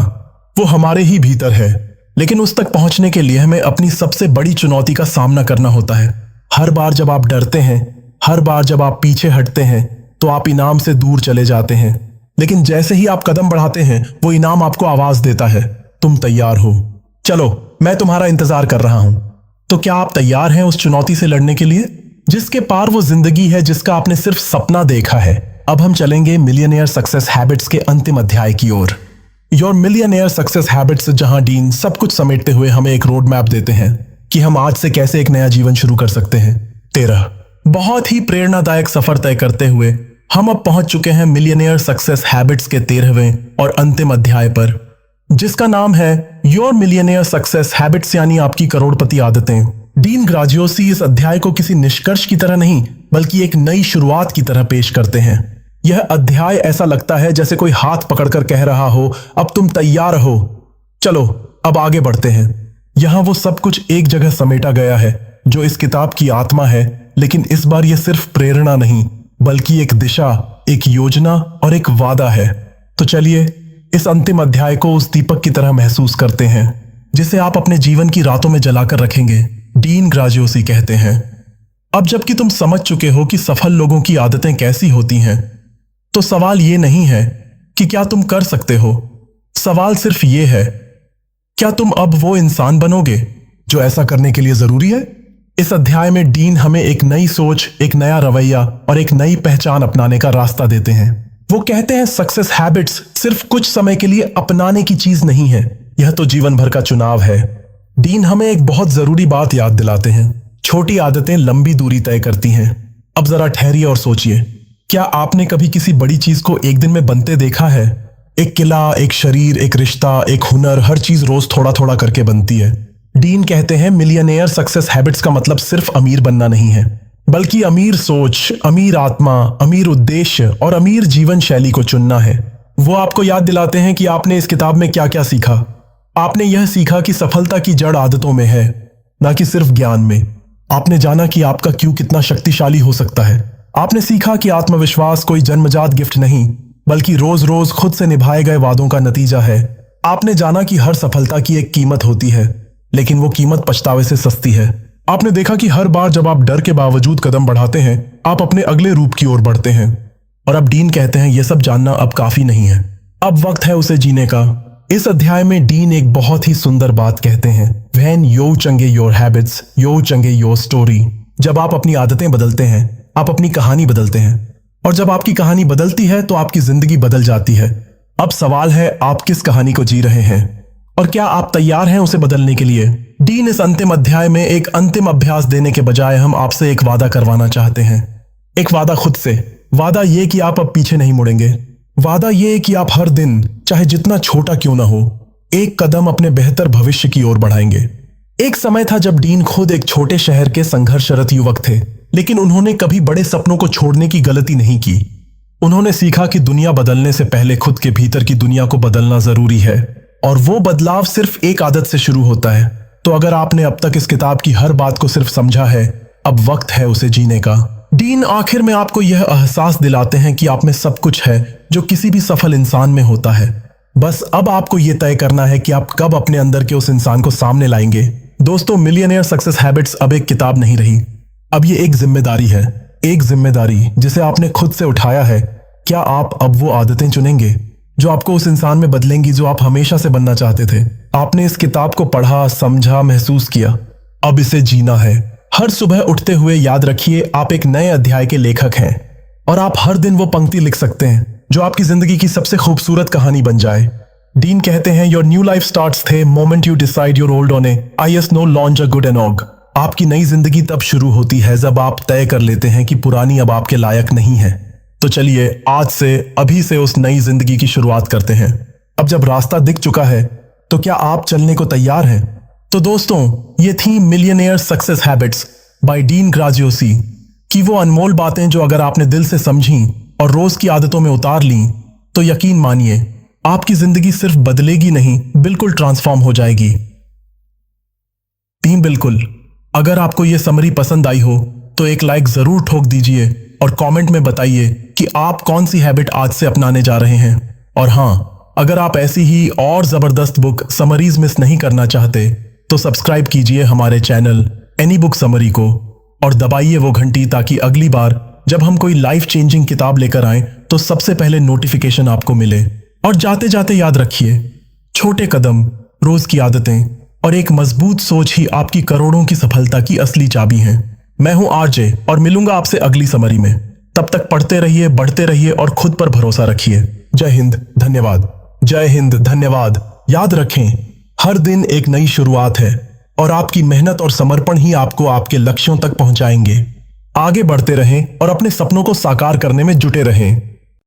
वो हमारे ही भीतर है। लेकिन उस तक पहुंचने के लिए हमें अपनी सबसे बड़ी चुनौती का सामना करना होता है। हर बार जब आप डरते हैं, हर बार जब आप पीछे हटते हैं, तो आप इनाम से दूर चले जाते हैं। लेकिन जैसे ही आप कदम बढ़ाते हैं, वो इनाम आपको आवाज देता है, तुम तैयार हो, चलो मैं तुम्हारा इंतजार कर रहा हूं। तो क्या आप तैयार हैं उस चुनौती से लड़ने के लिए जिसके पार वो जिंदगी है जिसका आपने सिर्फ सपना देखा है? अब हम चलेंगे मिलियनेयर सक्सेस हैबिट्स के अंतिम अध्याय की ओर। योर मिलियनेयर सक्सेस हैबिट्स, जहां डीन सब कुछ समेटते हुए हमें एक रोड मैप देते हैं कि हम आज से कैसे एक नया जीवन शुरू कर सकते हैं। 13 बहुत ही प्रेरणादायक सफर तय करते हुए हम अब पहुंच चुके हैं मिलियनेयर सक्सेस हैबिट्स के 13वें और अंतिम अध्याय पर, जिसका नाम है योर मिलियनेयर सक्सेस हैबिट्स, यानी आपकी करोड़पति आदतें। डीन ग्राजियोसी इस अध्याय को किसी निष्कर्ष की तरह नहीं बल्कि एक नई शुरुआत की तरह पेश करते हैं। यह अध्याय ऐसा लगता है जैसे कोई हाथ पकड़कर कह रहा हो अब तुम तैयार हो, चलो अब आगे बढ़ते हैं। यहां वो सब कुछ एक जगह समेटा गया है जो इस किताब की आत्मा है, लेकिन इस बार यह सिर्फ प्रेरणा नहीं बल्कि एक दिशा, एक योजना और एक वादा है। तो चलिए इस अंतिम अध्याय को उस दीपक की तरह महसूस करते हैं जिसे आप अपने जीवन की रातों में जलाकर रखेंगे। डीन ग्राजियोसी कहते हैं अब जबकि तुम समझ चुके हो कि सफल लोगों की आदतें कैसी होती हैं, तो सवाल यह नहीं है कि क्या तुम कर सकते हो, सवाल सिर्फ यह है क्या तुम अब वो इंसान बनोगे जो ऐसा करने के लिए जरूरी है। इस अध्याय में डीन हमें एक नई सोच, एक नया रवैया और एक नई पहचान अपनाने का रास्ता देते हैं। वो कहते हैं सक्सेस हैबिट्स सिर्फ कुछ समय के लिए अपनाने की चीज नहीं है, यह तो जीवन भर का चुनाव है। डीन हमें एक बहुत जरूरी बात याद दिलाते हैं, छोटी आदतें लंबी दूरी तय करती हैं। अब जरा ठहरिए और सोचिए, क्या आपने कभी किसी बड़ी चीज को एक दिन में बनते देखा है? एक किला, एक शरीर, एक रिश्ता, एक हुनर, हर चीज रोज थोड़ा थोड़ा करके बनती है। डीन कहते हैं मिलियनेयर सक्सेस हैबिट्स का मतलब सिर्फ अमीर बनना नहीं है, बल्कि अमीर सोच, अमीर आत्मा, अमीर उद्देश्य और अमीर जीवन शैली को चुनना है। वो आपको याद दिलाते हैं कि आपने इस किताब में क्या क्या सीखा। आपने यह सीखा कि सफलता की जड़ आदतों में है, ना कि सिर्फ ज्ञान में। आपने जाना कि आपका क्यों कितना शक्तिशाली हो सकता है। आपने सीखा कि आत्मविश्वास कोई जन्मजात गिफ्ट नहीं बल्कि रोज रोज खुद से निभाए गए वादों का नतीजा है। आपने जाना कि हर सफलता की एक कीमत होती है, लेकिन वो कीमत पछतावे से सस्ती है। आपने देखा कि हर बार जब आप डर के बावजूद कदम बढ़ाते हैं, आप अपने अगले रूप की ओर बढ़ते हैं। और अब डीन कहते हैं यह सब जानना अब काफी नहीं है, अब वक्त है उसे जीने का। इस अध्याय में डीन एक बहुत ही सुंदर बात कहते हैं, when you change your habits you change your story. जब आप अपनी आदतें बदलते हैं, आप अपनी कहानी बदलते हैं, और जब आपकी कहानी बदलती है तो आपकी जिंदगी बदल जाती है। अब सवाल है, आप किस कहानी को जी रहे हैं और क्या आप तैयार हैं उसे बदलने के लिए? डीन इस अंतिम अध्याय में एक अंतिम अभ्यास देने के बजाय हम आपसे एक वादा करवाना चाहते हैं। एक वादा खुद से, वादा ये कि आप अब पीछे नहीं मुड़ेंगे। वादा ये कि आप हर दिन, चाहे जितना छोटा क्यों ना हो, एक कदम अपने बेहतर भविष्य की ओर बढ़ाएंगे। एक समय था जब डीन खुद एक छोटे शहर के संघर्षरत युवक थे, लेकिन उन्होंने कभी बड़े सपनों को छोड़ने की गलती नहीं की। उन्होंने सीखा कि दुनिया बदलने से पहले खुद के भीतर की दुनिया को बदलना जरूरी है, और वो बदलाव सिर्फ एक आदत से शुरू होता है। तो अगर आपने अब तक इस किताब की हर बात को सिर्फ समझा है, अब वक्त है उसे जीने का। डीन आखिर में आपको यह एहसास दिलाते हैं कि आप में सब कुछ है जो किसी भी सफल इंसान में होता है। बस अब आपको यह तय करना है कि आप कब अपने अंदर के उस इंसान को सामने लाएंगे। दोस्तों, मिलियनेयर सक्सेस हैबिट्स अब एक किताब नहीं रही, अब ये एक जिम्मेदारी है। एक जिम्मेदारी जिसे आपने खुद से उठाया है। क्या आप अब वो आदतें चुनेंगे जो आपको उस इंसान में बदलेंगी जो आप हमेशा से बनना चाहते थे? आपने इस किताब को पढ़ा, समझा, महसूस किया, अब इसे जीना है। हर सुबह उठते हुए याद रखिए, आप एक नए अध्याय के लेखक हैं, और आप हर दिन वो पंक्ति लिख सकते हैं जो आपकी जिंदगी की सबसे खूबसूरत कहानी बन जाए। डीन कहते हैं, your new life starts the moment you decide your old on a is no longer good enough. आपकी नई जिंदगी तब शुरू होती है जब आप तय कर लेते हैं कि पुरानी अब आपके लायक नहीं है। तो चलिए आज से, अभी से उस नई जिंदगी की शुरुआत करते हैं। अब जब रास्ता दिख चुका है, तो क्या आप चलने को तैयार हैं? तो दोस्तों, ये थी millionaire success habits by Dean Graziosi कि वो अनमोल बातें जो अगर आपने दिल से समझी और रोज की आदतों में उतार ली, तो यकीन मानिए आपकी जिंदगी सिर्फ बदलेगी नहीं, बिल्कुल ट्रांसफॉर्म हो जाएगी। बिल्कुल। अगर आपको ये समरी पसंद आई हो तो एक लाइक जरूर ठोक दीजिए और कमेंट में बताइए कि आप कौन सी हैबिट आज से अपनाने जा रहे हैं। और हाँ, अगर आप ऐसी ही और जबरदस्त बुक समरीज मिस नहीं करना चाहते तो सब्सक्राइब कीजिए हमारे चैनल एनी बुक समरी को और दबाइए वो घंटी, ताकि अगली बार जब हम कोई लाइफ चेंजिंग किताब लेकर आएं तो सबसे पहले नोटिफिकेशन आपको मिले। और जाते जाते याद रखिए, छोटे कदम, रोज की आदतें और एक मजबूत सोच ही आपकी करोड़ों की सफलता की असली चाबी हैं। मैं हूं आरजे और मिलूंगा आपसे अगली समरी में। तब तक पढ़ते रहिए, बढ़ते रहिए और खुद पर भरोसा रखिए। जय हिंद, धन्यवाद। जय हिंद, धन्यवाद। याद रखें, हर दिन एक नई शुरुआत है और आपकी मेहनत और समर्पण ही आपको आपके लक्ष्यों तक पहुंचाएंगे। आगे बढ़ते रहें और अपने सपनों को साकार करने में जुटे रहें।